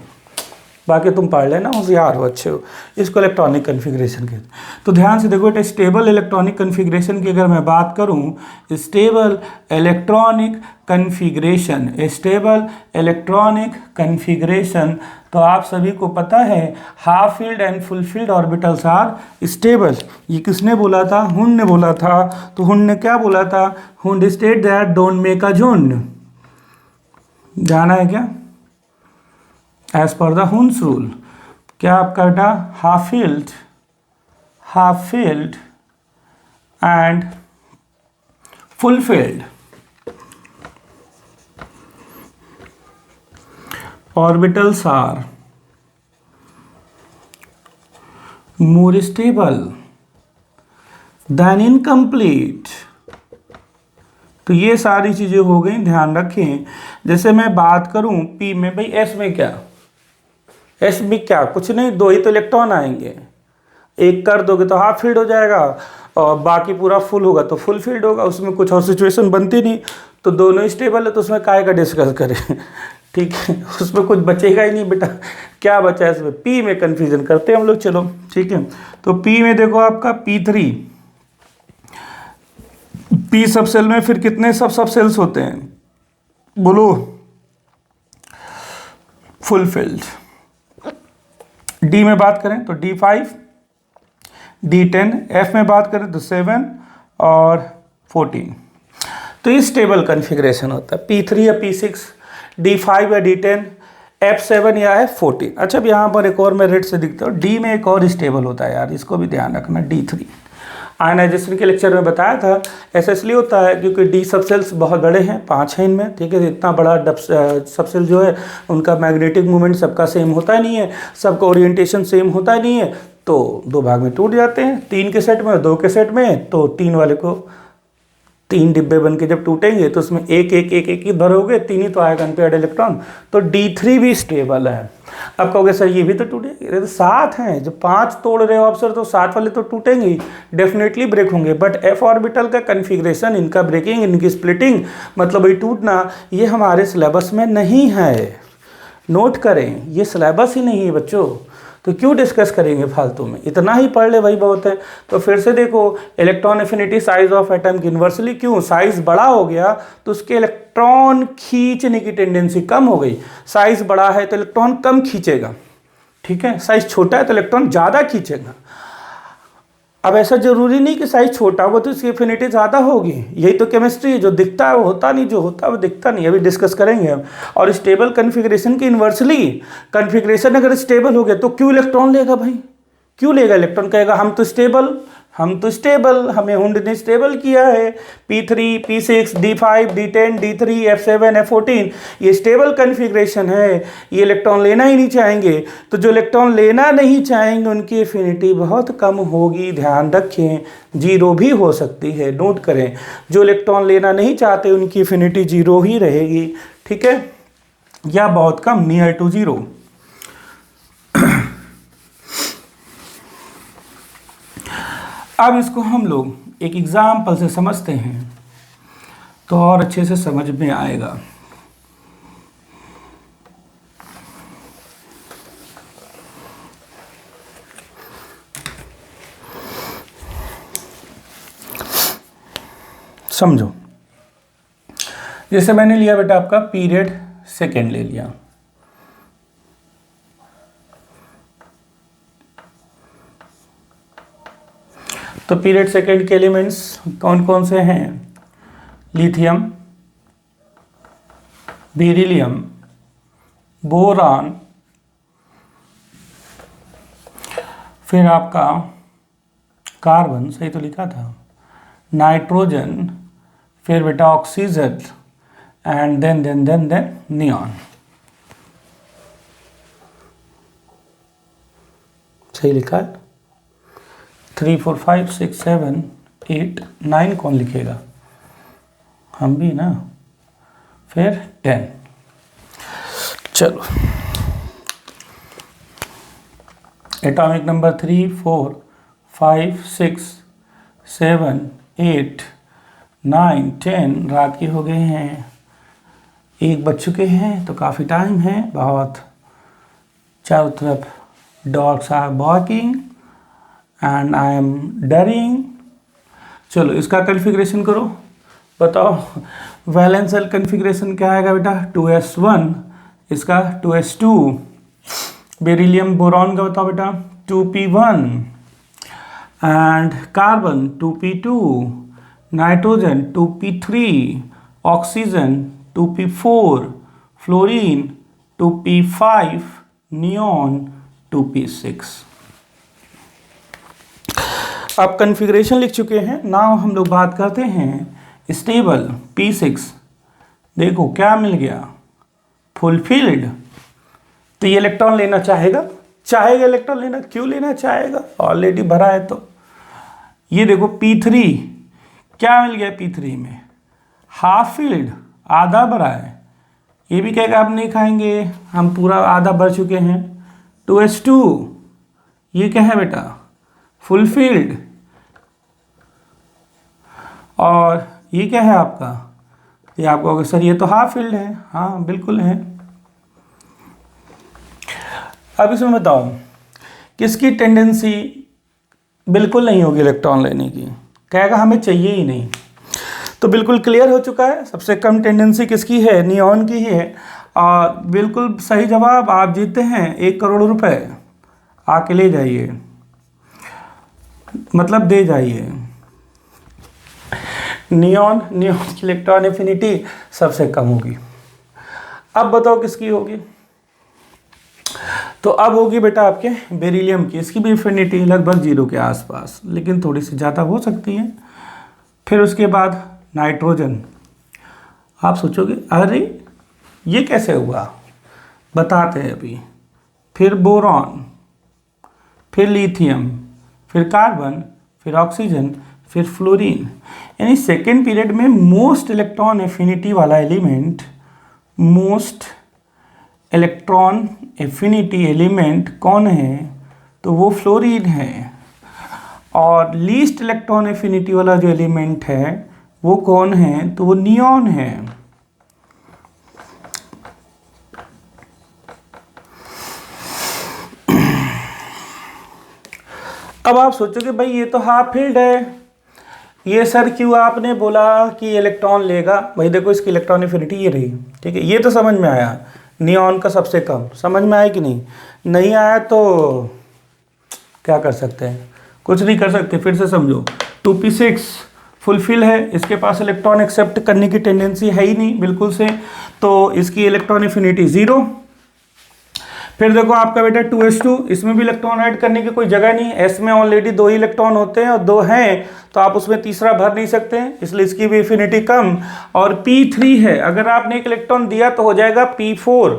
बाकी तुम पढ़ लेना, होशियार हो, अच्छे हो। इसको इलेक्ट्रॉनिक कन्फिग्रेशन कहते हैं। तो ध्यान से देखो बेटा, स्टेबल इलेक्ट्रॉनिक कन्फिग्रेशन की अगर मैं बात करूं, stable electronic configuration, stable electronic configuration, तो आप सभी को पता है half filled and full filled orbitals are stable. ये किसने बोला था? हुंड ने बोला था। तो हुंड ने क्या बोला था? Hund state that don't make a झुंड। जाना है क्या? As per the हुंस rule. क्या आपका बेटा? Half filled and full filled orbitals are more stable than incomplete. तो ये सारी चीजें हो गई, ध्यान रखें। जैसे मैं बात करूं पी में, भाई एस में क्या? एस में क्या? कुछ नहीं, दो ही तो इलेक्ट्रॉन आएंगे। एक कर दोगे तो हाफ फील्ड हो जाएगा, और बाकी पूरा फुल होगा तो फुल फील्ड होगा। उसमें कुछ और सिचुएशन बनती नहीं। तो दोनों ही स्टेबल है, तो उसमें काय का डिस्कस करें? ठीक है, उसमें कुछ बचेगा ही नहीं बेटा। क्या बचा है इसमें? पी में कंफ्यूजन करते हैं हम लोग। चलो ठीक है, तो पी में देखो आपका P3, पी सब सेल में फिर कितने सब सेल्स होते हैं बोलो? Full field. डी में बात करें तो D5, D10, एफ में बात करें तो 7 और 14। तो ये स्टेबल कन्फिग्रेशन होता है। P3 या P6, D5 या D10, F7 या F14। अच्छा, अब यहाँ पर एक और मैं रेड से दिखता हूँ, D में एक और स्टेबल होता है यार, इसको भी ध्यान रखना। D3 आयनाइजेशन के लेक्चर में बताया था। ऐसा इसलिए होता है क्योंकि डी सबसेल्स बहुत बड़े हैं, 5 हैं इनमें। ठीक है, इतना बड़ा सबसेल जो है उनका मैग्नेटिक मूवमेंट सबका सेम होता नहीं है, सबका ओरिएंटेशन सेम होता नहीं है। तो 2 भाग में टूट जाते हैं, 3 के सेट में और 2 के सेट में। तो 3 वाले को 3 डिब्बे बन के जब टूटेंगे तो उसमें एक ही भरोगे, 3 ही तो आएगा अनपेयर्ड इलेक्ट्रॉन। तो D3 भी स्टेबल है। अब कहोगे सर ये भी तो टूटेंगे, तो 7 हैं। जब 5 तोड़ रहे हो आप सर, तो 7 वाले तो टूटेंगे ही, डेफिनेटली ब्रेक होंगे। बट एफ ऑर्बिटल का कन्फिग्रेशन, इनका ब्रेकिंग, इनकी स्प्लिटिंग, मतलब ये टूटना, ये हमारे सिलेबस में नहीं है। नोट करें, ये सिलेबस ही नहीं है बच्चों। तो क्यों डिस्कस करेंगे फालतू में? इतना ही पढ़ ले भाई, बहुत है। तो फिर से देखो, electron affinity size of atom की इन्वर्सली। क्यों? साइज बड़ा हो गया तो उसके इलेक्ट्रॉन खींचने की टेंडेंसी कम हो गई। साइज बड़ा है तो इलेक्ट्रॉन कम खींचेगा, ठीक है। साइज छोटा है तो इलेक्ट्रॉन ज़्यादा खींचेगा। अब ऐसा जरूरी नहीं कि साइज छोटा होगा तो इसकी एफिनिटी ज़्यादा होगी। यही तो केमिस्ट्री है, जो दिखता है वो होता नहीं, जो होता है वो दिखता नहीं। अभी डिस्कस करेंगे हम। और स्टेबल कन्फिग्रेशन की इन्वर्सली कन्फिग्रेशन अगर स्टेबल हो गया तो क्यों इलेक्ट्रॉन लेगा भाई? क्यों लेगा? इलेक्ट्रॉन कहेगा हम तो स्टेबल, हमें हुंड ने स्टेबल किया है। P3, P6, D5, D10, D3, F7, F14, ये स्टेबल कन्फिग्रेशन है। ये इलेक्ट्रॉन लेना ही नहीं चाहेंगे। तो जो इलेक्ट्रॉन लेना नहीं चाहेंगे उनकी एफिनिटी बहुत कम होगी। ध्यान रखें, 0 भी हो सकती है। नोट करें, जो इलेक्ट्रॉन लेना नहीं चाहते उनकी एफिनिटी 0 ही रहेगी, ठीक है, या बहुत कम, नियर टू 0। अब इसको हम लोग एक एग्जाम्पल से समझते हैं तो और अच्छे से समझ में आएगा। समझो, जैसे मैंने लिया बेटा आपका पीरियड सेकेंड ले लिया। तो पीरियड सेकेंड के एलिमेंट्स कौन कौन से हैं? लिथियम, बेरिलियम, बोरान, फिर आपका कार्बन, सही तो लिखा था, नाइट्रोजन, फिर बेटा ऑक्सीजन, एंड देन नियॉन। सही लिखा है? 3 4 5 6 7 8 9 कौन लिखेगा? हम भी ना। फिर 10। चलो, एटॉमिक नंबर 3 4 5 6 7 8 9 10 रात के हो गए हैं, 1 बज चुके हैं, तो काफ़ी टाइम है बहुत। चारों तरफ dogs are barking and I am डरिंग। चलो इसका कन्फिग्रेशन करो, बताओ वैलेंस शेल कन्फिग्रेशन क्या आएगा बेटा, 2s1, इसका 2s2। बेरिलियम बोरॉन का बताओ बेटा 2p1 and carbon 2p2, nitrogen 2p3, oxygen 2p4, fluorine 2p5, neon 2p6। अब कन्फिग्रेशन लिख चुके हैं, नाउ हम लोग बात करते हैं स्टेबल p6। देखो क्या मिल गया, फुलफिल्ड। तो ये इलेक्ट्रॉन लेना चाहेगा, इलेक्ट्रॉन लेना, क्यों लेना चाहेगा, ऑलरेडी भरा है। तो ये देखो p3 क्या मिल गया, p3 में हाफ फिल्ड, आधा भरा है। ये भी कहेगा आप नहीं खाएंगे, हम पूरा आधा भर चुके हैं। 2s2 ये क्या है बेटा, फुलफिल्ड। और ये क्या है आपका, ये आपको कहोगे सर ये तो हाफ फिल्ड है, हाँ बिल्कुल है। अब इसमें बताओ किसकी टेंडेंसी बिल्कुल नहीं होगी इलेक्ट्रॉन लेने की, कहेगा हमें चाहिए ही नहीं। तो बिल्कुल क्लियर हो चुका है, सबसे कम टेंडेंसी किसकी है, नियॉन की ही है। और बिल्कुल सही जवाब, आप जीतते हैं 1 करोड़ रुपए, आके ले जाइए, मतलब दे जाइए। नियॉन की इलेक्ट्रॉन एफिनिटी सबसे कम होगी। अब बताओ किसकी होगी, तो अब होगी बेटा आपके बेरिलियम की। इसकी भी एफिनिटी लगभग 0 के आसपास, लेकिन थोड़ी सी ज़्यादा हो सकती है। फिर उसके बाद नाइट्रोजन। आप सोचोगे अरे ये कैसे हुआ, बताते हैं अभी। फिर बोरॉन, फिर लिथियम, फिर कार्बन, फिर ऑक्सीजन, फिर फ्लोरीन। यानी सेकेंड पीरियड में मोस्ट इलेक्ट्रॉन एफिनिटी वाला element, most electron affinity element कौन है, तो वो फ्लोरीन है। और लीस्ट इलेक्ट्रॉन एफिनिटी वाला जो एलिमेंट है वो कौन है, तो वो नियॉन है। अब आप सोचोगे भाई ये तो हाफ फील्ड है, ये सर क्यों आपने बोला कि इलेक्ट्रॉन लेगा। भाई देखो इसकी इलेक्ट्रॉन एफिनिटी ये रही, ठीक है, ये तो समझ में आया, नियॉन का सबसे कम। समझ में आया कि नहीं आया तो क्या कर सकते हैं, कुछ नहीं कर सकते। फिर से समझो, 2p6 फुलफिल है, इसके पास इलेक्ट्रॉन एक्सेप्ट करने की टेंडेंसी है ही नहीं बिल्कुल से, तो इसकी इलेक्ट्रॉन एफिनिटी 0। फिर देखो आपका बेटा 2s2, इसमें भी इलेक्ट्रॉन ऐड करने की कोई जगह नहीं, एस में ऑलरेडी 2 ही इलेक्ट्रॉन होते हैं और 2 हैं, तो आप उसमें तीसरा भर नहीं सकते, इसलिए इसकी भी एफिनिटी कम। और p3 है, अगर आपने 1 इलेक्ट्रॉन दिया तो हो जाएगा p4।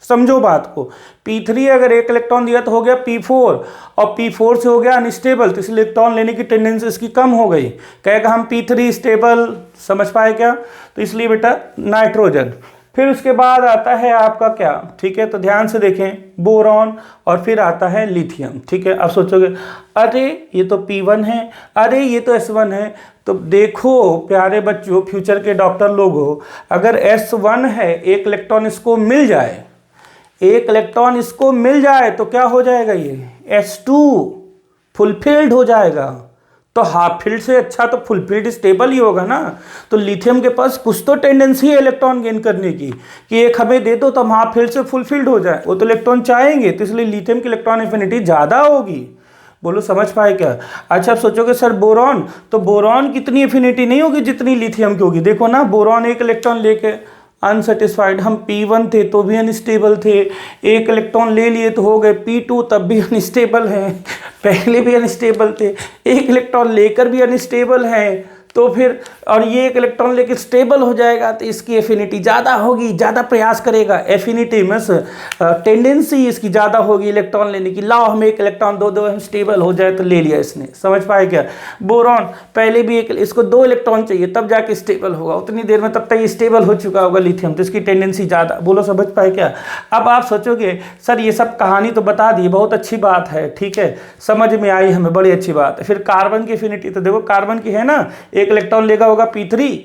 समझो बात को, p3 अगर 1 इलेक्ट्रॉन दिया तो हो गया p4, और p4 से हो गया अनस्टेबल, तो इसलिए इलेक्ट्रॉन लेने की टेंडेंसी इसकी कम हो गई। कहेगा हम p3 स्टेबल, समझ पाए क्या, तो इसलिए बेटा नाइट्रोजन। फिर उसके बाद आता है आपका क्या, ठीक है, तो ध्यान से देखें, बोरॉन, और फिर आता है लिथियम, ठीक है। अब सोचोगे अरे ये तो p1 है, अरे ये तो s1 है। तो देखो प्यारे बच्चों, फ्यूचर के डॉक्टर लोग हो, अगर s1 है, 1 इलेक्ट्रॉन इसको मिल जाए, 1 इलेक्ट्रॉन इसको मिल जाए तो क्या हो जाएगा, ये s2 फुलफिल्ड हो जाएगा। तो हाफ फील्ड से अच्छा तो फुल फील्ड स्टेबल ही होगा ना। तो लिथियम के पास कुछ तो टेंडेंसी है इलेक्ट्रॉन गेन करने की, कि एक हमें दे दो तो हम हाफ फील्ड से फुल फील्ड हो जाए, वो तो इलेक्ट्रॉन चाहेंगे, तो इसलिए लिथियम की इलेक्ट्रॉन एफिनिटी ज़्यादा होगी। बोलो समझ पाए क्या। अच्छा आप सोचोगे सर बोरॉन, तो बोरॉन कितनी एफिनिटी नहीं होगी जितनी लिथियम की होगी। देखो ना, बोरॉन 1 इलेक्ट्रॉन लेके अनसेटिस्फाइड, हम p1 थे तो भी अनस्टेबल थे, 1 इलेक्ट्रॉन ले लिए तो हो गए p2, तब भी अनस्टेबल हैं, पहले भी अनस्टेबल थे, 1 इलेक्ट्रॉन लेकर भी अनस्टेबल हैं, तो फिर और ये एक इलेक्ट्रॉन लेके स्टेबल हो जाएगा तो इसकी एफिनिटी ज़्यादा होगी, ज़्यादा प्रयास करेगा, एफिनिटी मीन्स टेंडेंसी इसकी ज़्यादा होगी इलेक्ट्रॉन लेने की। लाओ हमें एक इलेक्ट्रॉन दो हम स्टेबल हो जाए, तो ले लिया इसने। समझ पाए क्या? बोरॉन पहले भी एक, इसको 2 इलेक्ट्रॉन चाहिए तब जाके स्टेबल होगा, उतनी देर में तब तक ये स्टेबल हो चुका होगा लिथियम, तो इसकी टेंडेंसी ज़्यादा। बोलो समझ पाए क्या? अब आप सोचोगे सर ये सब कहानी तो बता दी, बहुत अच्छी बात है, ठीक है, समझ में आई हमें, बड़ी अच्छी बात है। फिर कार्बन की एफिनिटी तो देखो, कार्बन की है ना, एक इलेक्ट्रॉन लेगा होगा P3,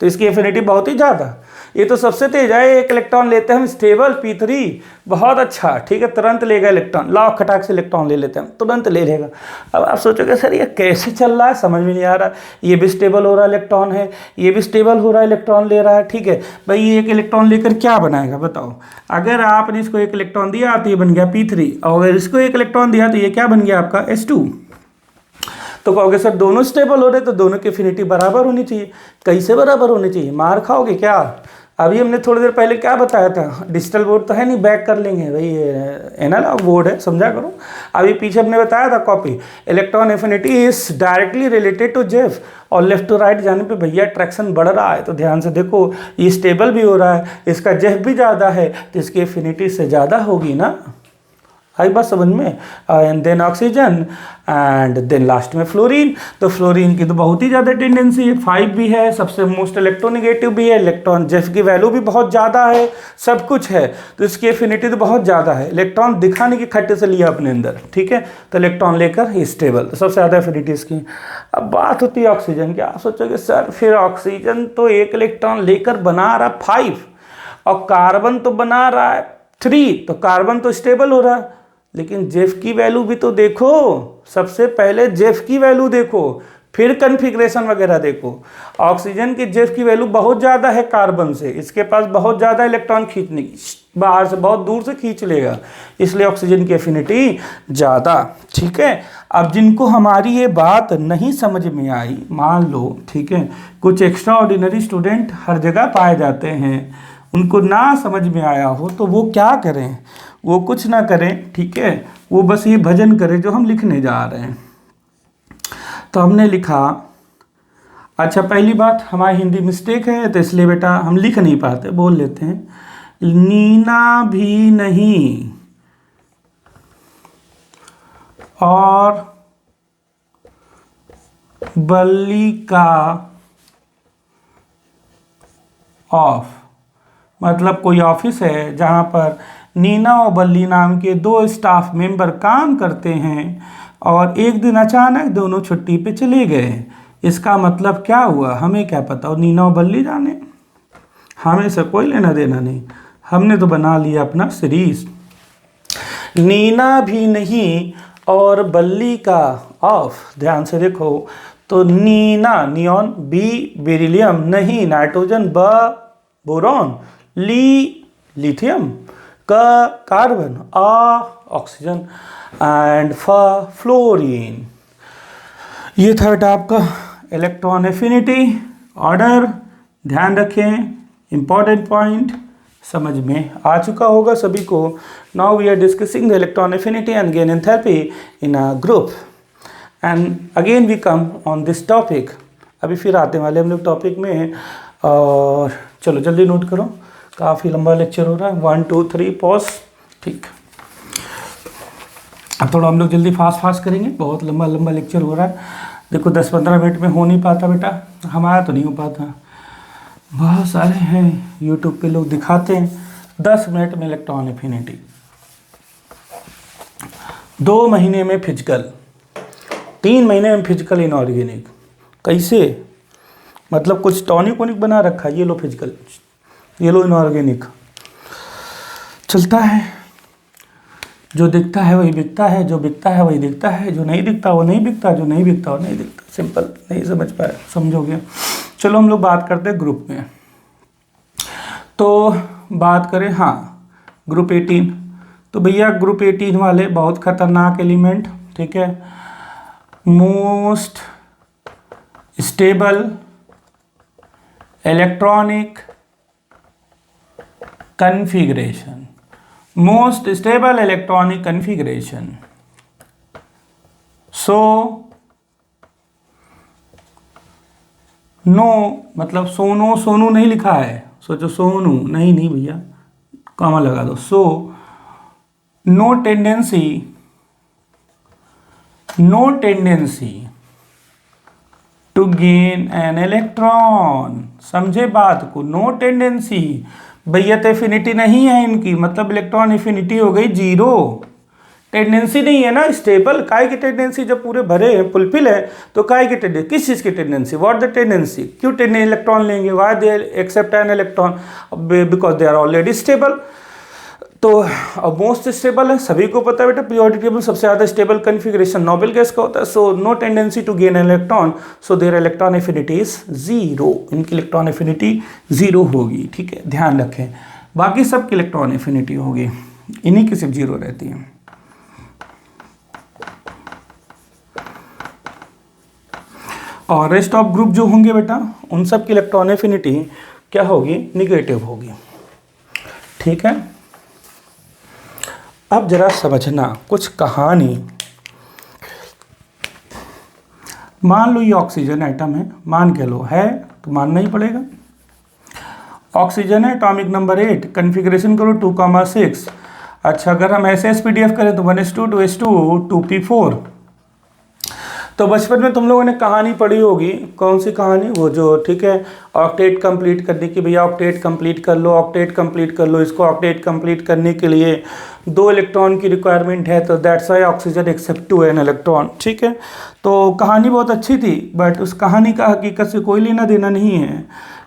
तो इसकी एफिनिटी बहुत ही ज़्यादा, ये तो सबसे तेज है। एक इलेक्ट्रॉन लेते हैं हम स्टेबल P3, बहुत अच्छा, ठीक है, तुरंत लेगा इलेक्ट्रॉन। लाओ खटाक से इलेक्ट्रॉन ले लेते हैं, तुरंत ले लेगा। अब आप सोचोगे सर ये कैसे चल रहा है, समझ में नहीं आ रहा। ये भी स्टेबल हो रहा इलेक्ट्रॉन है, ये भी स्टेबल हो रहा है इलेक्ट्रॉन ले रहा है, ठीक है भाई। ये एक इलेक्ट्रॉन लेकर क्या बनाएगा बताओ? अगर आपने इसको एक इलेक्ट्रॉन दिया तो ये बन गया P3, और अगर इसको एक इलेक्ट्रॉन दिया तो ये क्या बन गया आपका S2। तो कहोगे सर दोनों स्टेबल हो रहे तो दोनों की एफिनिटी बराबर होनी चाहिए। कैसे बराबर होनी चाहिए? मार खाओगे क्या? अभी हमने थोड़ी देर पहले क्या बताया था, डिजिटल बोर्ड तो है नहीं, बैक कर लेंगे भाई, एनालॉग बोर्ड है, समझा करो। अभी पीछे हमने बताया था copy, electron affinity is directly related to Zeff, और लेफ्ट टू राइट जाने पे भैया अट्रैक्शन बढ़ रहा है, तो ध्यान से देखो, ये स्टेबल भी हो रहा है, इसका जेफ भी ज़्यादा है, तो इसकी एफिनिटी से ज़्यादा होगी ना। आई बात समझ में? And then oxygen, and then last में फ्लोरीन। तो फ्लोरीन की तो बहुत ही ज़्यादा टेंडेंसी है, 5 भी है, सबसे मोस्ट इलेक्ट्रोनिगेटिव भी है, इलेक्ट्रॉन जेफ की वैल्यू भी बहुत ज़्यादा है, सब कुछ है, तो इसकी एफिनिटी तो बहुत ज़्यादा है। इलेक्ट्रॉन दिखाने की खट्टे से लिया अपने अंदर, ठीक है, तो इलेक्ट्रॉन लेकर स्टेबल, तो सबसे ज़्यादा एफिनिटी इसकी। अब बात होती है ऑक्सीजन की। आप सोचोगे सर फिर ऑक्सीजन तो एक इलेक्ट्रॉन लेकर बना रहा 5, और कार्बन तो बना रहा है 3, तो कार्बन तो स्टेबल हो रहा है, लेकिन जेफ की वैल्यू भी तो देखो। सबसे पहले जेफ की वैल्यू देखो, फिर कन्फिग्रेशन वगैरह देखो। ऑक्सीजन की जेफ की वैल्यू बहुत ज़्यादा है कार्बन से, इसके पास बहुत ज़्यादा इलेक्ट्रॉन खींचने की, बाहर से बहुत दूर से खींच लेगा, इसलिए ऑक्सीजन की एफिनिटी ज़्यादा, ठीक है। अब जिनको हमारी ये बात नहीं समझ में आई, मान लो, ठीक है, कुछ एक्स्ट्रा ऑर्डिनरी स्टूडेंट हर जगह पाए जाते हैं, उनको ना समझ में आया हो तो वो क्या करें? वो कुछ ना करें, ठीक है, वो बस ये भजन करें जो हम लिखने जा रहे हैं। तो हमने लिखा, अच्छा पहली बात हमारी हिंदी मिस्टेक है, तो इसलिए बेटा हम लिख नहीं पाते, बोल लेते हैं, नीना भी नहीं और बल्ली का ऑफ, मतलब कोई ऑफिस है जहाँ पर नीना और बल्ली नाम के 2 स्टाफ मेंबर काम करते हैं, और एक दिन अचानक दोनों छुट्टी पे चले गए। इसका मतलब क्या हुआ हमें क्या पता, और नीना और बल्ली जाने, हमें से कोई लेना देना नहीं, हमने तो बना लिया अपना सीरीज। नीना भी नहीं और बल्ली का ऑफ, ध्यान से देखो, तो नीना नियॉन, बी बेरिलियम, नहीं नाइट्रोजन, ब बोरॉन, ली lithium, carbon, oxygen, and fluorine. ये था बेटा आपका इलेक्ट्रॉन एफिनिटी ऑर्डर। ध्यान रखें, इंपॉर्टेंट पॉइंट समझ में आ चुका होगा सभी को। Now we are discussing the electron affinity and gain enthalpy in a group, and again we come on this topic. अभी फिर आते वाले हम लोग टॉपिक में, और चलो जल्दी नोट करो, काफ़ी लंबा लेक्चर हो रहा है। 1 2 3 पॉज, ठीक। अब थोड़ा हम लोग जल्दी फास्ट करेंगे, बहुत लंबा लेक्चर हो रहा है। देखो 10-15 मिनट में हो नहीं पाता बेटा, हमारा तो नहीं हो पाता, बहुत सारे हैं यूट्यूब पे लोग दिखाते हैं 10 मिनट में इलेक्ट्रॉन एफिनिटी, 2 महीने में फिजिकल, 3 महीने में फिजिकल इनऑर्गेनिक। कैसे? मतलब कुछ टॉनिक वॉनिक बना रखा है, ये लो फिजिकल, ये लो इनऑर्गेनिक, चलता है। जो दिखता है वही बिकता है, जो बिकता है वही दिखता है, जो नहीं दिखता वो नहीं बिकता, जो नहीं बिकता वो नहीं दिखता। सिंपल, नहीं समझ पाए, समझोगे। चलो हम लोग बात करते हैं ग्रुप में। तो बात करें, हाँ, ग्रुप 18, तो भैया ग्रुप 18 वाले बहुत खतरनाक एलिमेंट, ठीक है, most stable electronic configuration, most stable electronic configuration. So no मतलब सोनो, सोनू नहीं लिखा है, सोचो सोनू, नहीं नहीं भैया, कॉमा लगा दो। So no tendency, no tendency to gain an electron. समझे बात को, नो टेंडेंसी, भैया तो एफिनिटी नहीं है इनकी, मतलब इलेक्ट्रॉन एफिनिटी हो गई जीरो। टेंडेंसी नहीं है ना स्टेबल, काय की टेंडेंसी, जब पूरे भरे हैं फुलफिल है तो काय की टेंडेंसी, किस चीज़ की टेंडेंसी, व्हाट द टेंडेंसी, क्यों इलेक्ट्रॉन लेंगे, why they accept an electron, because they are already stable. तो अब मोस्ट स्टेबल है, सभी को पता है बेटा, पीरियोडिक टेबल सबसे ज़्यादा स्टेबल कन्फिग्रेशन नोबेल गैस का होता है। So no tendency to gain an electron, so their electron affinity is zero, इनकी इलेक्ट्रॉन एफिनिटी जीरो होगी, ठीक है, ध्यान रखें। बाकी सबकी इलेक्ट्रॉन एफिनिटी होगी, इन्हीं की सिर्फ जीरो रहती है। और रेस्ट ऑफ ग्रुप जो होंगे बेटा, उन सब की इलेक्ट्रॉन एफिनिटी क्या होगी, निगेटिव होगी, ठीक है। अब जरा समझना कुछ कहानी। मान लो ये ऑक्सीजन एटम है, मान के लो है तो मानना ही पड़ेगा। ऑक्सीजन है, एटॉमिक नंबर 8, कन्फिग्रेशन करो 2,6। अच्छा, अगर हम ऐसे SPDF करें तो 1s2 2s2 2p4। तो बचपन में तुम लोगों ने कहानी पढ़ी होगी, कौन सी कहानी, वो जो, ठीक है, ऑक्टेट कंप्लीट करने की, भैया ऑक्टेट कंप्लीट कर लो, ऑक्टेट कंप्लीट कर लो, इसको ऑक्टेट कंप्लीट करने के लिए 2 इलेक्ट्रॉन की रिक्वायरमेंट है, तो that's why oxygen accept 2 an electron, ठीक है। तो कहानी बहुत अच्छी थी, बट उस कहानी का हकीकत से कोई लेना देना नहीं है।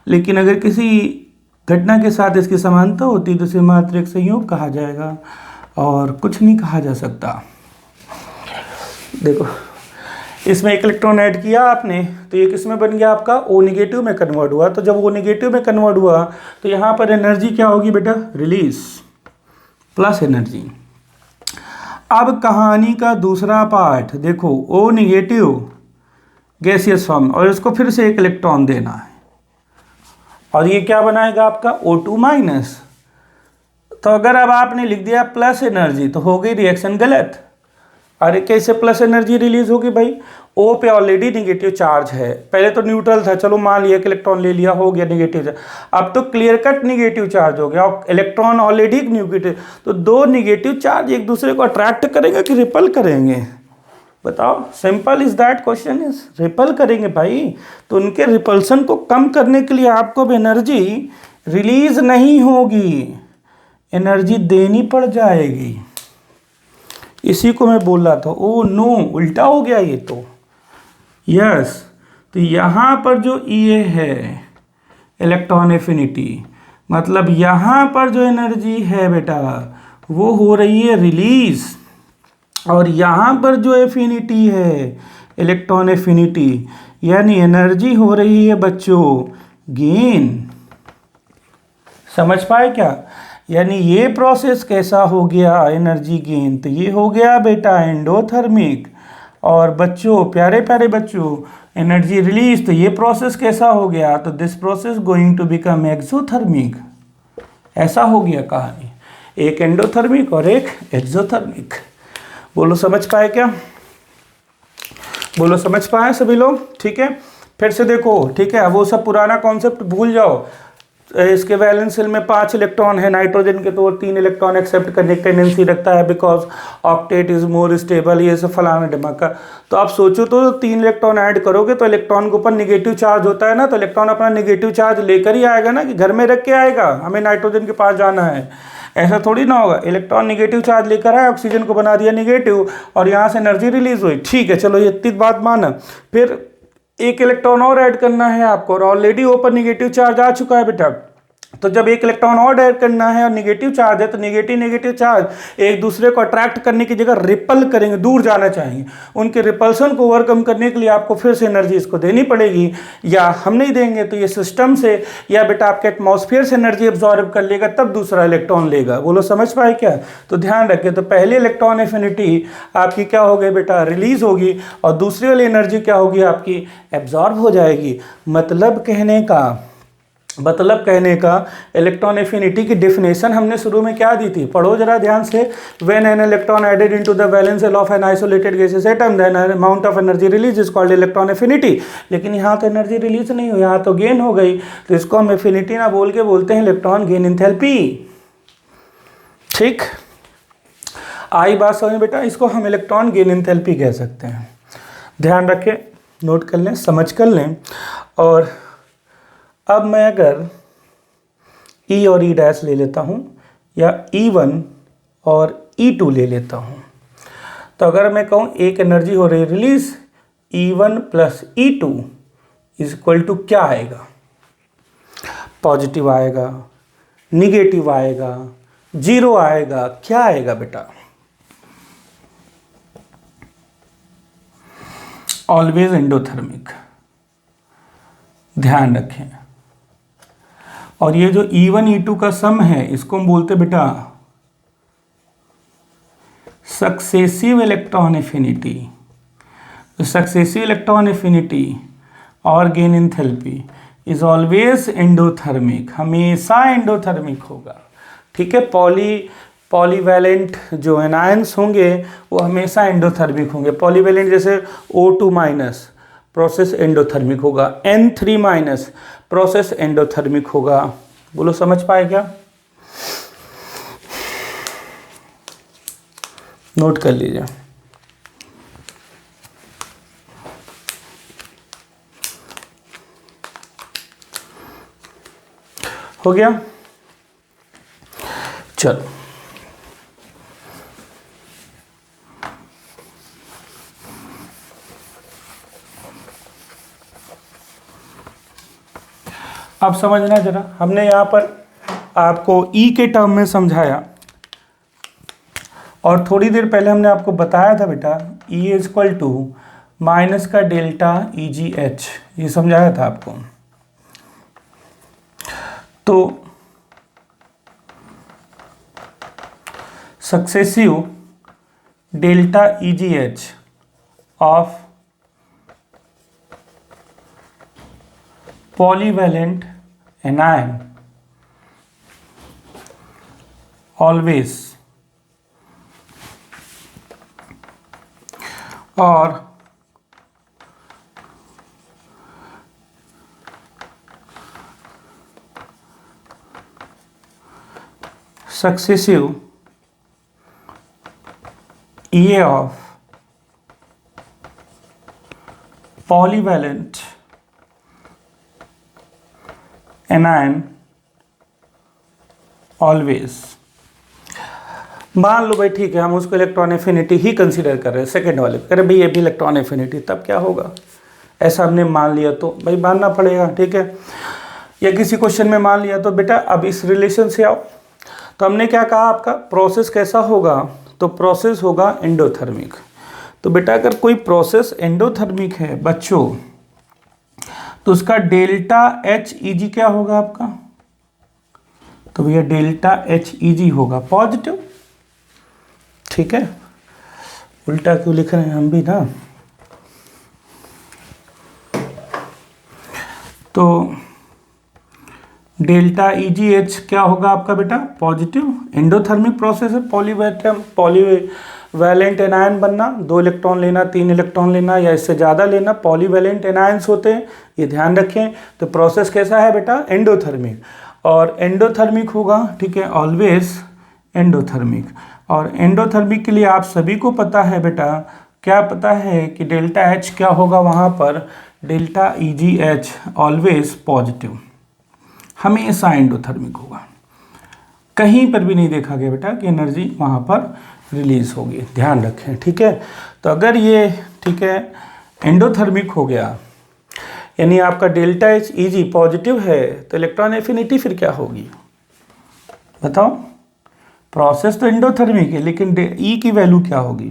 लेकिन अगर किसी घटना के साथ इसकी समानता होती तो इसे मात्र एक संयोग कहा जाएगा और कुछ नहीं कहा जा सकता। देखो, इसमें एक इलेक्ट्रॉन ऐड किया आपने तो ये किस में बन गया आपका, O नेगेटिव में कन्वर्ट हुआ। तो जब O नेगेटिव में कन्वर्ट हुआ तो यहाँ पर एनर्जी क्या होगी बेटा, रिलीज प्लस एनर्जी। अब कहानी का दूसरा पार्ट देखो, O नेगेटिव गैसियस फॉर्म, और इसको फिर से एक इलेक्ट्रॉन देना है, और ये क्या बनाएगा आपका O2 माइनस। तो अगर अब आपने लिख दिया प्लस एनर्जी तो हो गई रिएक्शन गलत। अरे कैसे प्लस एनर्जी रिलीज होगी भाई, O पे ऑलरेडी निगेटिव चार्ज है, पहले तो न्यूट्रल था, चलो मान लिया कि इलेक्ट्रॉन ले लिया, हो गया निगेटिव चार्ज, अब तो क्लियर कट निगेटिव चार्ज हो गया और इलेक्ट्रॉन ऑलरेडी निगेटिव। तो 2 निगेटिव चार्ज एक दूसरे को अट्रैक्ट करेंगे कि रिपल करेंगे, बताओ, simple is that question is, ripple करेंगे भाई। तो उनके रिपल्सन को कम करने के लिए आपको अब एनर्जी रिलीज नहीं होगी, एनर्जी देनी पड़ जाएगी। इसी को मैं बोल रहा था, ओ नो, उल्टा हो गया ये तो, यस। तो यहाँ पर जो ये है इलेक्ट्रॉन एफिनिटी, मतलब यहाँ पर जो एनर्जी है बेटा वो हो रही है रिलीज, और यहाँ पर जो एफिनिटी है इलेक्ट्रॉन एफिनिटी, यानी एनर्जी हो रही है बच्चों गेन। समझ पाए क्या, यानी ये प्रोसेस कैसा हो गया एनर्जी गेन, तो ये हो गया बेटा एंडोथर्मिक। और बच्चों, प्यारे प्यारे बच्चों, एनर्जी रिलीज, तो ये प्रोसेस कैसा हो गया, तो this process going to become exothermic. ऐसा हो गया कहानी, एक एंडोथर्मिक और एक एक्सोथर्मिक। बोलो समझ पाए क्या, बोलो समझ पाए सभी लोग, ठीक है। फिर से देखो, ठीक है, वो सब पुराना कॉन्सेप्ट भूल जाओ। इसके वैलेंस शेल में 5 इलेक्ट्रॉन है, नाइट्रोजन के तो 3 इलेक्ट्रॉन एक्सेप्ट करने की टेंडेंसी रखता है, because octet is more stable, ये सब फलाना ढमाका। तो आप सोचो तो 3 इलेक्ट्रॉन ऐड करोगे तो इलेक्ट्रॉन के ऊपर निगेटिव चार्ज होता है ना, तो इलेक्ट्रॉन अपना निगेटिव चार्ज लेकर ही आएगा ना, कि घर में रख के आएगा, हमें नाइट्रोजन के पास जाना है, ऐसा थोड़ी ना होगा। इलेक्ट्रॉन निगेटिव चार्ज लेकर आए, ऑक्सीजन को बना दिया निगेटिव, और यहाँ से एनर्जी रिलीज हुई, ठीक है, चलो ये इतनी बात माना। फिर एक इलेक्ट्रॉन और ऐड करना है आपको, और ऑलरेडी ऊपर निगेटिव चार्ज आ चुका है बेटा। तो जब एक इलेक्ट्रॉन और ऐड करना है और निगेटिव चार्ज है, तो निगेटिव चार्ज एक दूसरे को अट्रैक्ट करने की जगह रिपल करेंगे, दूर जाना चाहिए। उनके रिपल्सन को ओवरकम करने के लिए आपको फिर से एनर्जी इसको देनी पड़ेगी, या हम नहीं देंगे तो ये सिस्टम से या बेटा आपके एटमॉस्फेयर से एनर्जी एब्जॉर्ब कर लेगा, तब दूसरा इलेक्ट्रॉन लेगा। बोलो समझ पाए क्या, तो ध्यान रखें। तो पहले इलेक्ट्रॉन एफिनिटी आपकी क्या हो गई बेटा, रिलीज होगी, और दूसरी वाली एनर्जी क्या होगी आपकी, एब्जॉर्ब हो जाएगी। मतलब कहने का मतलब कहने का इलेक्ट्रॉन एफिनिटी की डेफिनेशन हमने शुरू में क्या दी थी, पढ़ो जरा ध्यान से। When an electron added into the valence shell of an isolated gases atom then amount of energy release is called electron affinity. लेकिन यहाँ तो एनर्जी रिलीज नहीं हुई, यहाँ तो गेन हो गई, तो इसको हम एफिनिटी ना बोल के बोलते हैं इलेक्ट्रॉन गेन एंथैल्पी। ठीक, आई बात समझ बेटा, इसको हम इलेक्ट्रॉन गेन एंथैल्पी कह सकते हैं। ध्यान रखें, नोट कर लें, समझ कर लें। और अब मैं अगर E और E डैश ले लेता हूँ या E1 और E2 ले लेता हूँ, तो अगर मैं कहूँ एक एनर्जी हो रही release E1 plus E2 is equal to क्या आएगा, पॉजिटिव आएगा, निगेटिव आएगा, जीरो आएगा, क्या आएगा बेटा, ऑलवेज एंडोथर्मिक। ध्यान रखें। और ये जो E1 E2 का सम है इसको हम बोलते बेटा successive electron affinity. Successive electron affinity और gain enthalpy is always endothermic, हमेशा एंडोथर्मिक होगा। ठीक है, पॉलीवैलेंट जो एनायंस होंगे वो हमेशा एंडोथर्मिक होंगे। पॉलीवैलेंट जैसे O2 माइनस प्रोसेस एंडोथर्मिक होगा, N3 माइनस प्रोसेस एंडोथर्मिक होगा। बोलो समझ पाए क्या? नोट कर लीजिए। हो गया? चलो अब समझना जरा, हमने यहाँ पर आपको E के टर्म में समझाया और थोड़ी देर पहले हमने आपको बताया था बेटा E is equal to minus का डेल्टा EGH, ये समझाया था आपको। तो successive delta EGH of polyvalent anion always और successive EA of polyvalent anion always. मान लो भाई ठीक है, हम उसको इलेक्ट्रॉन एफिनिटी ही कंसीडर कर रहे हैं सेकंड वाले, कह रहे भाई ये भी इलेक्ट्रॉन एफिनिटी, तब क्या होगा, ऐसा हमने मान लिया तो भाई मानना पड़ेगा। ठीक है, या किसी क्वेश्चन में मान लिया तो बेटा अब इस रिलेशन से आओ। तो हमने क्या कहा, आपका प्रोसेस कैसा होगा, तो प्रोसेस होगा एंडोथर्मिक। तो बेटा अगर कोई प्रोसेस एंडोथर्मिक है बच्चों, तो उसका डेल्टा HEG क्या होगा आपका, तो भैया डेल्टा HEG होगा पॉजिटिव। ठीक है, उल्टा क्यों लिख रहे हैं हम भी ना। तो डेल्टा EGH क्या होगा आपका बेटा, पॉजिटिव। एंडोथर्मिक प्रोसेस है, पॉलीवैलेंट एनायन बनना, 2 इलेक्ट्रॉन लेना, 3 इलेक्ट्रॉन लेना या इससे ज़्यादा लेना, पॉलीवैलेंट एनायंस होते हैं, ये ध्यान रखें। तो प्रोसेस कैसा है बेटा, एंडोथर्मिक, और एंडोथर्मिक होगा। ठीक है, ऑलवेज एंडोथर्मिक। और एंडोथर्मिक के लिए आप सभी को पता है बेटा, क्या पता है कि डेल्टा H क्या होगा वहाँ पर, डेल्टा EGH ऑलवेज पॉजिटिव, हमेशा एंडोथर्मिक होगा। कहीं पर भी नहीं देखा गया बेटा कि एनर्जी वहाँ पर रिलीज होगी, ध्यान रखें। ठीक है, तो अगर ये ठीक है एंडोथर्मिक हो गया, यानी आपका डेल्टा HEG पॉजिटिव है, तो इलेक्ट्रॉन एफिनिटी फिर क्या होगी बताओ। प्रोसेस तो एंडोथर्मिक है, लेकिन E की वैल्यू क्या होगी,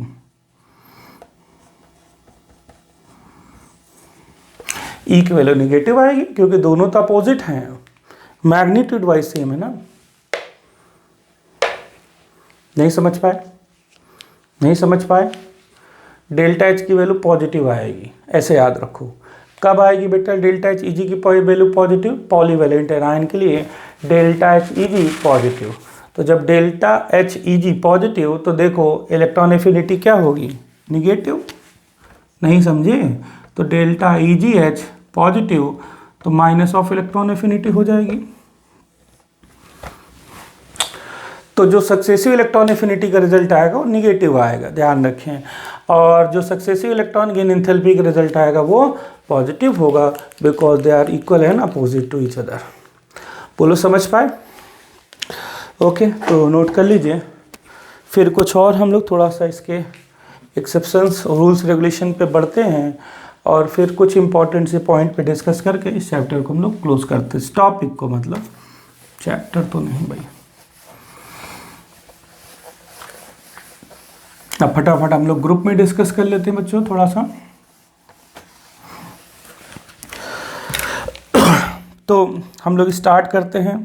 E की वैल्यू निगेटिव आएगी, क्योंकि दोनों तो अपोजिट हैं, मैग्नीट्यूड वाइज सेम है ना। नहीं समझ पाए, नहीं समझ पाए। डेल्टा H की वैल्यू पॉजिटिव आएगी, ऐसे याद रखो। कब आएगी बेटा डेल्टा एच ईजी की वैल्यू पॉजिटिव? पॉलीवैलेंट एनायन के लिए डेल्टा एच ईजी पॉजिटिव। तो जब डेल्टा एच ईजी पॉजिटिव तो देखो इलेक्ट्रॉन एफिनिटी क्या होगी? निगेटिव। नहीं समझे? तो डेल्टा ईजी एच पॉजिटिव तो माइनस ऑफ इलेक्ट्रॉन एफिनिटी हो जाएगी। तो जो सक्सेसिव इलेक्ट्रॉन एफिनिटी का रिजल्ट आएगा वो निगेटिव आएगा, ध्यान रखें। और जो सक्सेसिव इलेक्ट्रॉन गेन एंथैल्पी का रिजल्ट आएगा वो पॉजिटिव होगा, because they are equal and opposite to each other. बोलो समझ पाए? ओके, तो नोट कर लीजिए। फिर कुछ और हम लोग थोड़ा सा इसके एक्सेप्शंस रूल्स रेगुलेशन पे बढ़ते हैं और फिर कुछ इंपॉर्टेंट से पॉइंट पे डिस्कस करके इस चैप्टर को हम लोग क्लोज करते हैं। इस टॉपिक को, मतलब चैप्टर तो नहीं भाई। अब फटाफट हम लोग ग्रुप में डिस्कस कर लेते हैं बच्चों थोड़ा सा। तो हम लोग स्टार्ट करते हैं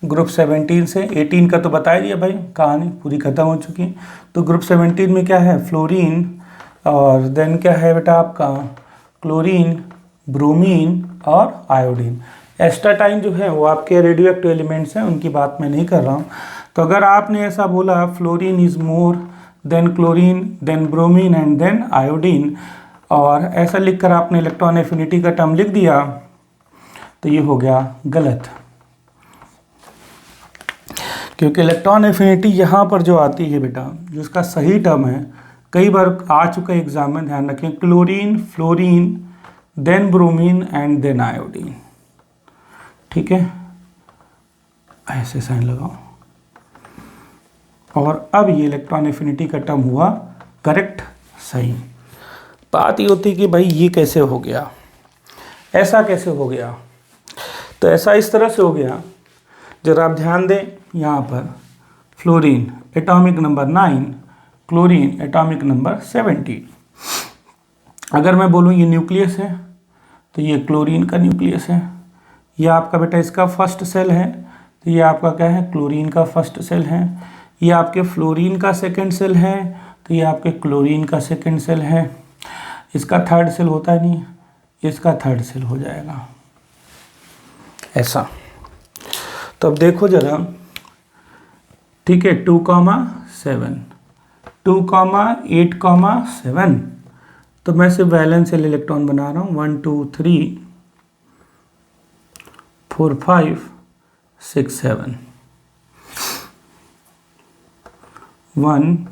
ग्रुप 17 से। 18 का तो बता दिया भाई, कहानी पूरी खत्म हो चुकी है। तो ग्रुप 17 में क्या है? फ्लोरीन, और देन क्या है बेटा आपका? क्लोरीन, ब्रोमीन और आयोडीन। एस्टाटाइन जो है वो आपके रेडियो एक्टिव एलिमेंट्स हैं, उनकी बात मैं नहीं कर रहा हूँ। तो अगर आपने ऐसा बोला fluorine is more than chlorine then bromine and then iodine, और ऐसा लिखकर आपने इलेक्ट्रॉन एफिनिटी का टर्म लिख दिया, तो ये हो गया गलत। क्योंकि इलेक्ट्रॉन एफिनिटी यहाँ पर जो आती है बेटा, जो इसका सही टर्म है, कई बार आ चुका है एग्जाम में, ध्यान रखें, chlorine, fluorine, then bromine and then iodine. ठीक है, ऐसे साइन लगाओ। और अब ये इलेक्ट्रॉन एफिनिटी का टर्म हुआ करेक्ट, सही। बात ये होती कि भाई ये कैसे हो गया, ऐसा कैसे हो गया? तो ऐसा इस तरह से हो गया, जरा आप ध्यान दें। यहाँ पर fluorine atomic number 9, chlorine atomic number 17। अगर मैं बोलूँ ये न्यूक्लियस है, तो ये क्लोरीन का न्यूक्लियस है। ये आपका बेटा इसका फर्स्ट सेल है, तो ये आपका क्या है? क्लोरीन का फर्स्ट सेल है। ये आपके फ्लोरीन का सेकंड सेल है, तो ये आपके क्लोरीन का सेकंड सेल है। इसका थर्ड सेल होता है नहीं, इसका थर्ड सेल हो जाएगा ऐसा। तो अब देखो जरा, ठीक है, 2,7, 2,8,7। तो मैं सिर्फ वैलेंशियल इलेक्ट्रॉन बना रहा हूँ। 1 2 3 4 5 6 7, 1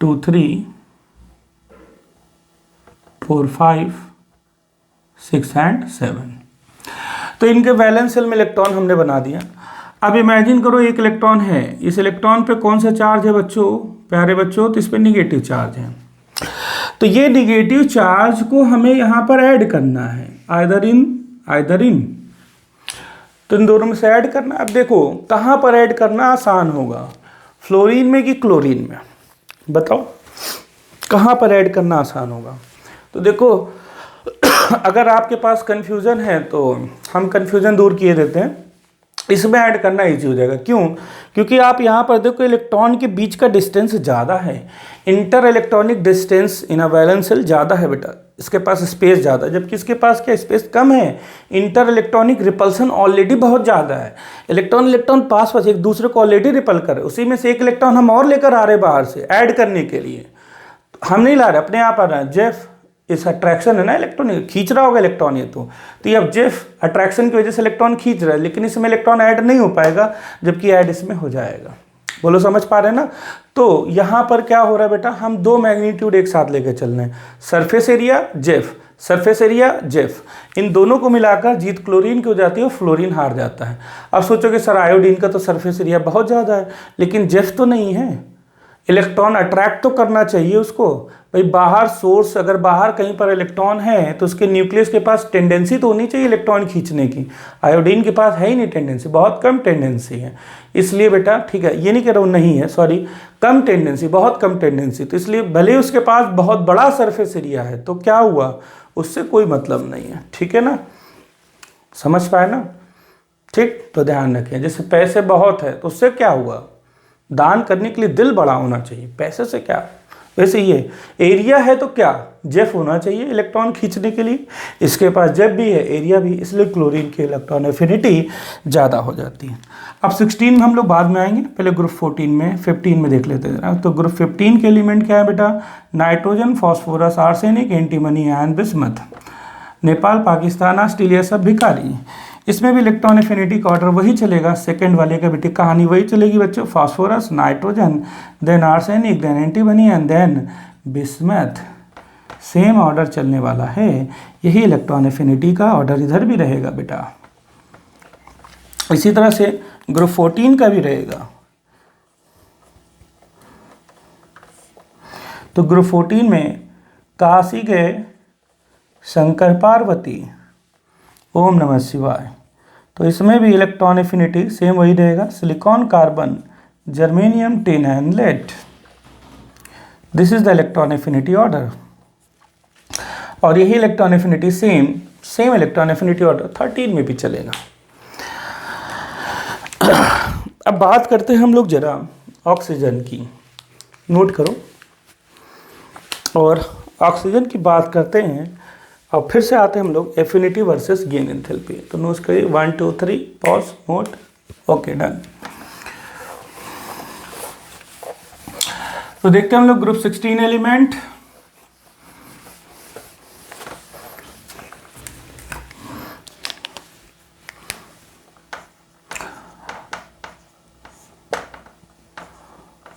2 3 4 5 6 एंड 7। तो इनके वैलेंस सेल में इलेक्ट्रॉन हमने बना दिया। अब इमेजिन करो एक इलेक्ट्रॉन है, इस इलेक्ट्रॉन पे कौन सा चार्ज है बच्चों, प्यारे बच्चों? तो इस पे निगेटिव चार्ज है। तो ये निगेटिव चार्ज को हमें यहाँ पर ऐड करना है, आइदर इन। तो इन दोनों में से ऐड करना। अब देखो कहाँ पर ऐड करना आसान होगा, फ्लोरीन में कि क्लोरीन में? बताओ कहाँ पर ऐड करना आसान होगा? तो देखो अगर आपके पास कन्फ्यूज़न है तो हम कन्फ्यूज़न दूर किए देते हैं, इसमें ऐड करना इजी हो जाएगा। क्यों? क्योंकि आप यहाँ पर देखो इलेक्ट्रॉन के बीच का डिस्टेंस ज़्यादा है, inter electronic distance in a valence shell ज़्यादा है बेटा, इसके पास स्पेस ज़्यादा, जबकि इसके पास क्या स्पेस कम है। इंटर इलेक्ट्रॉनिक रिपल्सन ऑलरेडी बहुत ज़्यादा है, इलेक्ट्रॉन पास एक दूसरे को ऑलरेडी रिपल कर, उसी में से एक इलेक्ट्रॉन हम और लेकर आ रहे बाहर से ऐड करने के लिए। हम नहीं ला रहे, अपने आप आ रहा है। जेफ इस अट्रैक्शन है ना, इलेक्ट्रॉन खींच रहा होगा इलेक्ट्रॉन, ये तो ये अब जेफ अट्रैक्शन की वजह से इलेक्ट्रॉन खींच रहा है, लेकिन इसमें इलेक्ट्रॉन ऐड नहीं हो पाएगा, जबकि ऐड इसमें हो जाएगा। बोलो समझ पा रहे हैं ना? तो यहाँ पर क्या हो रहा है बेटा, हम दो मैग्नीट्यूड एक साथ लेकर चल रहे हैं, सरफेस एरिया जेफ, सरफेस एरिया जेफ, इन दोनों को मिलाकर जीत क्लोरीन की हो जाती है और फ्लोरीन हार जाता है। अब सोचो कि सर आयोडीन का तो सरफेस एरिया बहुत ज़्यादा है, लेकिन जेफ तो नहीं है, इलेक्ट्रॉन अट्रैक्ट तो करना चाहिए उसको भाई। बाहर सोर्स, अगर बाहर कहीं पर इलेक्ट्रॉन है तो उसके न्यूक्लियस के पास टेंडेंसी तो होनी चाहिए इलेक्ट्रॉन खींचने की। आयोडीन के पास है ही नहीं टेंडेंसी, बहुत कम टेंडेंसी है। इसलिए बेटा, ठीक है, ये नहीं कह रहा हूँ नहीं है, सॉरी, कम टेंडेंसी, बहुत कम टेंडेंसी। तो इसलिए भले ही उसके पास बहुत बड़ा सरफेस एरिया है, तो क्या हुआ, उससे कोई मतलब नहीं है। ठीक है ना, समझ पाए ना? ठीक, तो ध्यान रखें, जैसे पैसे बहुत है तो उससे क्या हुआ, दान करने के लिए दिल बड़ा होना चाहिए, पैसे से क्या वैसे ये एरिया है तो क्या जेफ होना चाहिए इलेक्ट्रॉन खींचने के लिए, इसके पास जेफ भी है एरिया भी, इसलिए क्लोरीन की इलेक्ट्रॉन एफिनिटी ज़्यादा हो जाती है। अब 16 में हम लोग बाद में आएंगे, पहले ग्रुप 14 में 15 में देख लेते हैं। तो ग्रुप 15 के एलिमेंट क्या है बेटा, nitrogen, phosphorus, arsenic, antimony and bismuth. Nepal, Pakistan, Australia सब भिखारी। इसमें भी इलेक्ट्रॉन एफिनिटी का ऑर्डर वही चलेगा, सेकंड वाले का बेटी कहानी वही चलेगी बच्चों, phosphorus, nitrogen, then arsenic, then antimony and then bismuth. Same order चलने वाला है, यही इलेक्ट्रॉन एफिनिटी का ऑर्डर इधर भी रहेगा बेटा। इसी तरह से ग्रुप 14 का भी रहेगा। तो ग्रुप 14 में काशी गए शंकर पार्वती, ओम नमः शिवाय। तो इसमें भी इलेक्ट्रॉन एफिनिटी सेम वही रहेगा, silicon, carbon, germanium, tin and lead. This is the electron affinity order. और यही electron affinity same electron affinity order 13 में भी चलेगा। अब बात करते हैं हम लोग जरा ऑक्सीजन की, नोट करो। और ऑक्सीजन की बात करते हैं और फिर से आते हैं हम लोग एफिनिटी वर्सेस गेन एंथैल्पी। तो नोट करिए 1 2 3 पॉज नोट, ओके डन। तो देखते हैं हम लोग ग्रुप 16 एलिमेंट।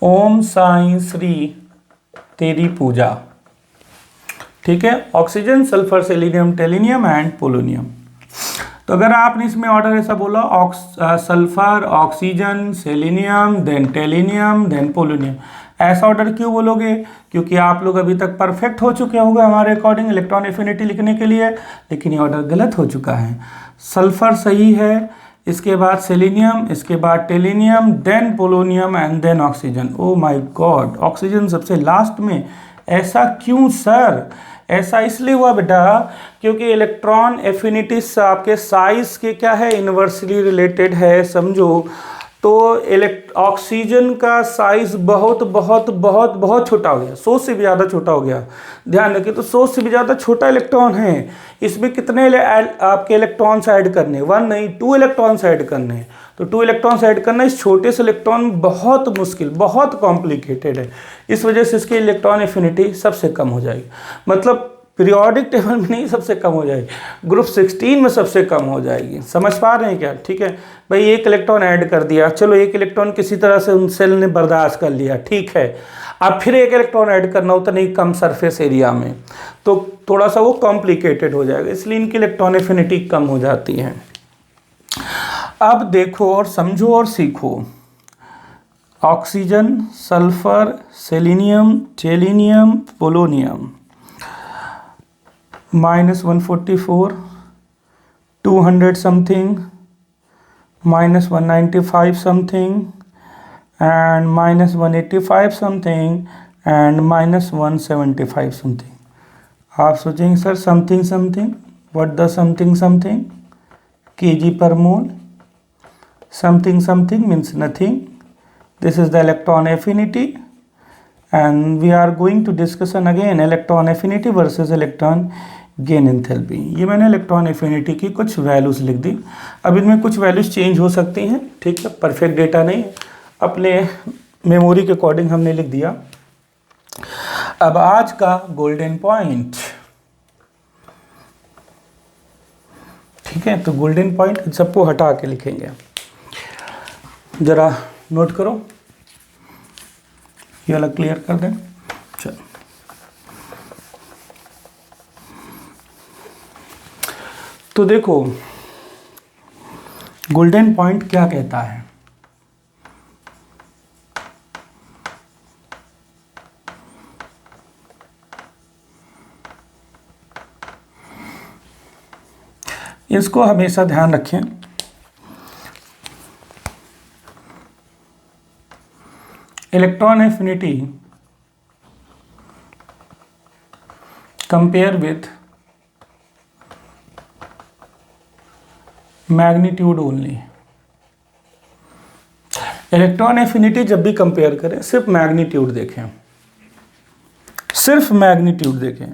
ओम साई श्री तेरी पूजा, ठीक है। Oxygen, sulphur, selenium, tellurium and polonium. तो अगर आपने इसमें ऑर्डर ऐसा बोला sulphur, oxygen, selenium, then tellurium, then polonium, ऐसा ऑर्डर क्यों बोलोगे? क्योंकि आप लोग अभी तक परफेक्ट हो चुके होंगे हमारे अकॉर्डिंग इलेक्ट्रॉन एफिनिटी लिखने के लिए, लेकिन ये ऑर्डर गलत हो चुका है। सल्फर सही है, इसके बाद सेलेनियम, इसके बाद tellurium, then polonium and then oxygen. Oh my God, oxygen सबसे लास्ट में, ऐसा क्यों सर? ऐसा इसलिए हुआ बेटा क्योंकि इलेक्ट्रॉन एफिनिटी आपके साइज के क्या है, इन्वर्सली रिलेटेड है, समझो। तो ऑक्सीजन का साइज बहुत बहुत बहुत बहुत छोटा हो गया, 100 से भी ज़्यादा छोटा हो गया। ध्यान रखिए, तो 100 से भी ज़्यादा छोटा इलेक्ट्रॉन है। इसमें कितने आपके इलेक्ट्रॉन्स ऐड करने, 1 नहीं 2 इलेक्ट्रॉन्स ऐड करने हैं। तो 2 इलेक्ट्रॉन्स ऐड करना इस छोटे से इलेक्ट्रॉन में बहुत मुश्किल, बहुत कॉम्प्लिकेटेड है। इस वजह से इसकी इलेक्ट्रॉन एफिनिटी सबसे कम हो जाएगी, मतलब पीरियोडिक टेबल में नहीं सबसे कम हो जाएगी, ग्रुप 16 में सबसे कम हो जाएगी। समझ पा रहे हैं क्या? ठीक है भाई, एक इलेक्ट्रॉन ऐड कर दिया, चलो एक इलेक्ट्रॉन किसी तरह से उन सेल ने बर्दाश्त कर लिया, ठीक है। अब फिर एक इलेक्ट्रॉन ऐड करना उतना ही कम सरफेस एरिया में, तो थोड़ा सा वो कॉम्प्लिकेटेड हो जाएगा, इसलिए इनकी इलेक्ट्रॉन एफिनिटी कम हो जाती है। अब देखो और समझो और सीखो, oxygen, sulphur, selenium, टेलिनियम, polonium, -144, 200 something, -195 something and -185 something and -175 something. आप सोचेंगे sir something something, what the something something, kg per mole, something something means nothing. This is the electron affinity and we are going to discussion again electron affinity versus electron gain enthalpy। ये मैंने electron affinity की कुछ values लिख दी। अब इनमें कुछ values change हो सकती हैं, ठीक है, परफेक्ट डेटा नहीं, अपने मेमोरी के अकॉर्डिंग हमने लिख दिया। अब आज का गोल्डन पॉइंट, ठीक है, तो गोल्डन पॉइंट सबको हटा के लिखेंगे, जरा नोट करो, ये वाला क्लियर कर दें। चलो, तो देखो गोल्डन पॉइंट क्या कहता है। इसको हमेशा ध्यान रखें, electron affinity compare with magnitude only. Electron affinity जब भी कंपेयर करें सिर्फ मैग्नीट्यूड देखें, सिर्फ मैग्नीट्यूड देखें,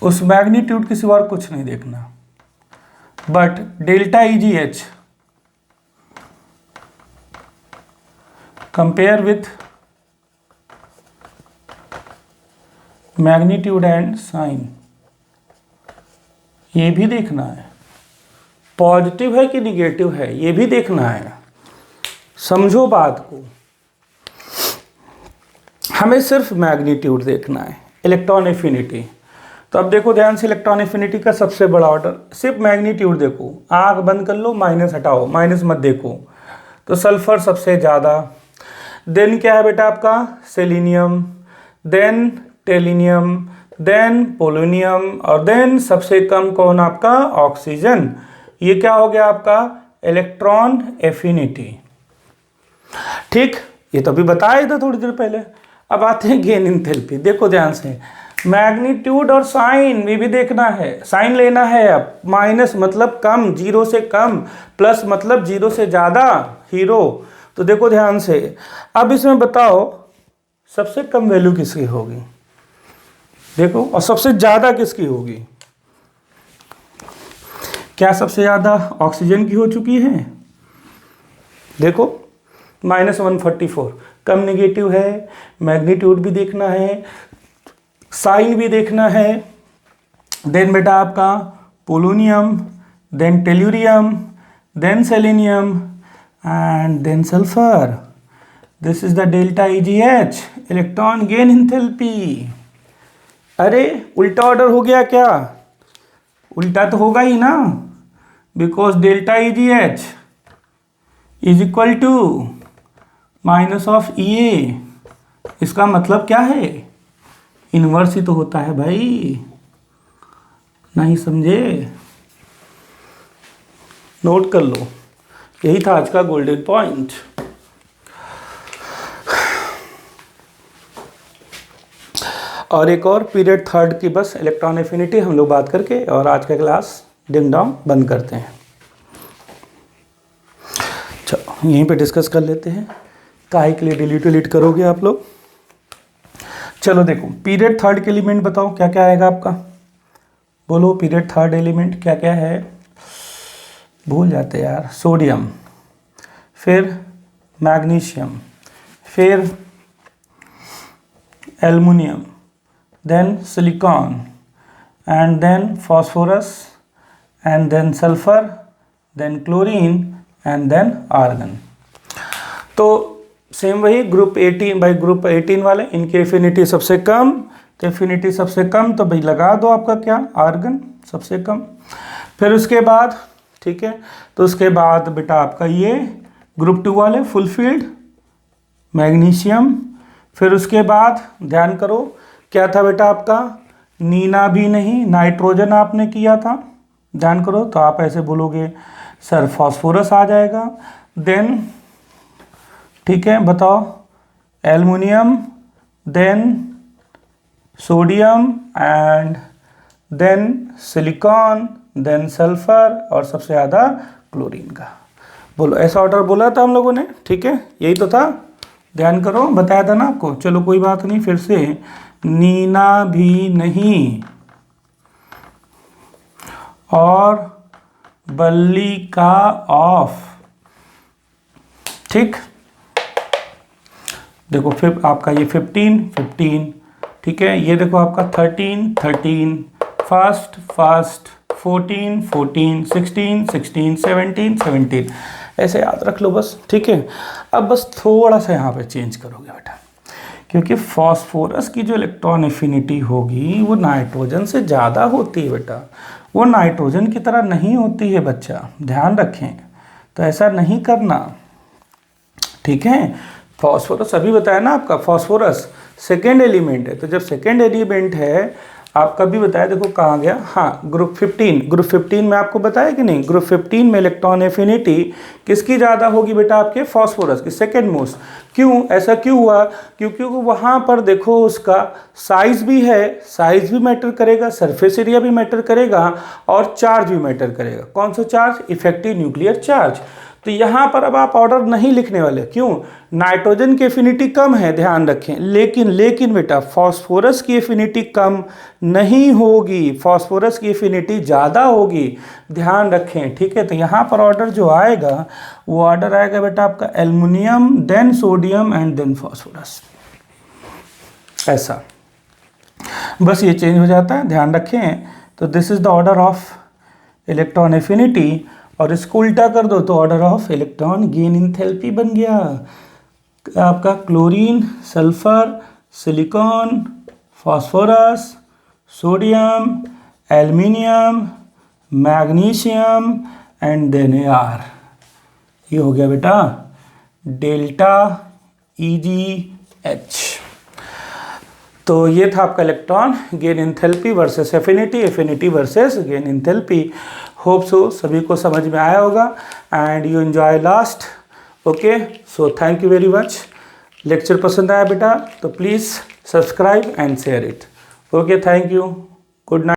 उस मैग्नीट्यूड के सिवा और कुछ नहीं देखना। But delta EGH compare with magnitude and sign, ये भी देखना है। पॉजिटिव है कि निगेटिव है ये भी देखना है। समझो बात को, हमें सिर्फ मैग्नीट्यूड देखना है, इलेक्ट्रॉन एफिनिटी। तो अब देखो ध्यान से, इलेक्ट्रॉन एफिनिटी का सबसे बड़ा ऑर्डर, सिर्फ मैग्नीट्यूड देखो, आंख बंद कर लो, माइनस हटाओ, माइनस मत देखो। तो सल्फर सबसे ज़्यादा, देन क्या है बेटा आपका selenium, then tellurium, then polonium, और देन सबसे कम कौन आपका ऑक्सीजन। ये क्या हो गया आपका इलेक्ट्रॉन एफिनिटी। ठीक, ये तो अभी बताया था थोड़ी देर पहले। अब आते हैं गेन एंथैल्पी। देखो ध्यान से, मैग्नीट्यूड और साइन भी देखना है, साइन लेना है। अब माइनस मतलब कम, जीरो से कम, प्लस मतलब जीरो से ज़्यादा, हीरो। तो देखो ध्यान से, अब इसमें बताओ सबसे कम वैल्यू किसकी होगी, देखो, और सबसे ज़्यादा किसकी होगी। क्या सबसे ज़्यादा ऑक्सीजन की हो चुकी है, देखो -144, कम नेगेटिव है। मैग्नीट्यूड भी देखना है, साइन भी देखना है। देन बेटा आपका polonium, then tellurium, then selenium and then sulphur. This is the delta EGH, electron gain enthalpy. अरे उल्टा ऑर्डर हो गया क्या, उल्टा तो होगा ही ना, because delta EGH is equal to minus of EA। इसका मतलब क्या है, इनवर्स ही तो होता है भाई, नहीं समझे, नोट कर लो, यही था आज का गोल्डन पॉइंट। और एक और पीरियड थर्ड की बस इलेक्ट्रॉन एफिनिटी हम लोग बात करके और आज का क्लास डिंग डॉन्ग बंद करते हैं। चलो यहीं पे डिस्कस कर लेते हैं, काहे के लिए डिलीट करोगे आप लोग। चलो देखो, पीरियड थर्ड के एलिमेंट बताओ क्या क्या आएगा आपका, बोलो पीरियड थर्ड एलिमेंट क्या क्या है, भूल जाते यार। सोडियम, फिर मैग्नीशियम, फिर aluminium, then silicon, and then phosphorus, and then sulfur, then chlorine, and then argon। तो सेम वही ग्रुप 18 भाई, ग्रुप 18 वाले इनकी एफिनिटी सबसे कम, तो एफिनिटी सबसे कम तो भाई लगा दो आपका क्या आर्गन सबसे कम। फिर उसके बाद ठीक है, तो उसके बाद बेटा आपका ये ग्रुप 2 वाले फुलफिल्ड मैग्नीशियम। फिर उसके बाद ध्यान करो क्या था बेटा आपका, नीना भी नहीं, नाइट्रोजन आपने किया था, ध्यान करो। तो आप ऐसे बोलोगे सर फास्फोरस आ जाएगा। देन ठीक है बताओ aluminium, then sodium and then silicon, then sulphur और सबसे ज़्यादा क्लोरीन का। बोलो ऐसा ऑर्डर बोला था हम लोगों ने, ठीक है यही तो था, ध्यान करो बताया था ना आपको। चलो कोई बात नहीं, फिर से नीना भी नहीं और बल्ली का ऑफ, ठीक। देखो फिर आपका ये 15 ठीक है, ये देखो आपका 13 फास्ट 14 16 17 ऐसे याद रख लो बस, ठीक है। अब बस थोड़ा सा यहाँ पे चेंज करोगे बेटा, क्योंकि फास्फोरस की जो इलेक्ट्रॉन एफिनिटी होगी वो नाइट्रोजन से ज़्यादा होती है बेटा, वो नाइट्रोजन की तरह नहीं होती है बच्चा, ध्यान रखें। तो ऐसा नहीं करना, ठीक है। फास्फोरस अभी बताया ना आपका, फास्फोरस सेकेंड एलिमेंट है, तो जब सेकेंड एलिमेंट है आपका भी बताया, देखो कहाँ गया, हाँ ग्रुप 15 में आपको बताया कि नहीं, ग्रुप 15 में इलेक्ट्रॉन एफिनिटी किसकी ज़्यादा होगी बेटा, आपके फास्फोरस की, सेकेंड मोस्ट। क्यों ऐसा क्यों हुआ, क्योंकि वहाँ पर देखो उसका साइज भी है, साइज भी मैटर करेगा, सरफेस एरिया भी मैटर करेगा और चार्ज भी मैटर करेगा। कौन सा चार्ज, इफेक्टिव न्यूक्लियर चार्ज। तो तो यहाँ पर अब आप ऑर्डर नहीं लिखने वाले, क्यों? नाइट्रोजन की एफिनिटी कम है, ध्यान रखें, लेकिन बेटा फॉस्फोरस की एफिनिटी कम नहीं होगी, फॉस्फोरस की एफिनिटी ज़्यादा होगी, ध्यान रखें, ठीक है। तो यहाँ पर ऑर्डर जो आएगा वो ऑर्डर आएगा बेटा आपका aluminium, then sodium and then phosphorus, ऐसा बस ये चेंज हो जाता है, ध्यान रखें। तो this is the order of electron affinity, और इसको उल्टा कर दो तो order of electron gain enthalpy बन गया आपका chlorine, sulphur, silicon, phosphorus, sodium, aluminium, magnesium and then A R. ये हो गया बेटा डेल्टा EgH। तो ये था आपका electron gain enthalpy versus affinity, affinity versus gain enthalpy. Hope so सभी को समझ में आया होगा and you enjoy last. Okay, so thank you very much. Lecture पसंद आया बेटा तो please subscribe and share it. Okay, thank you, good night.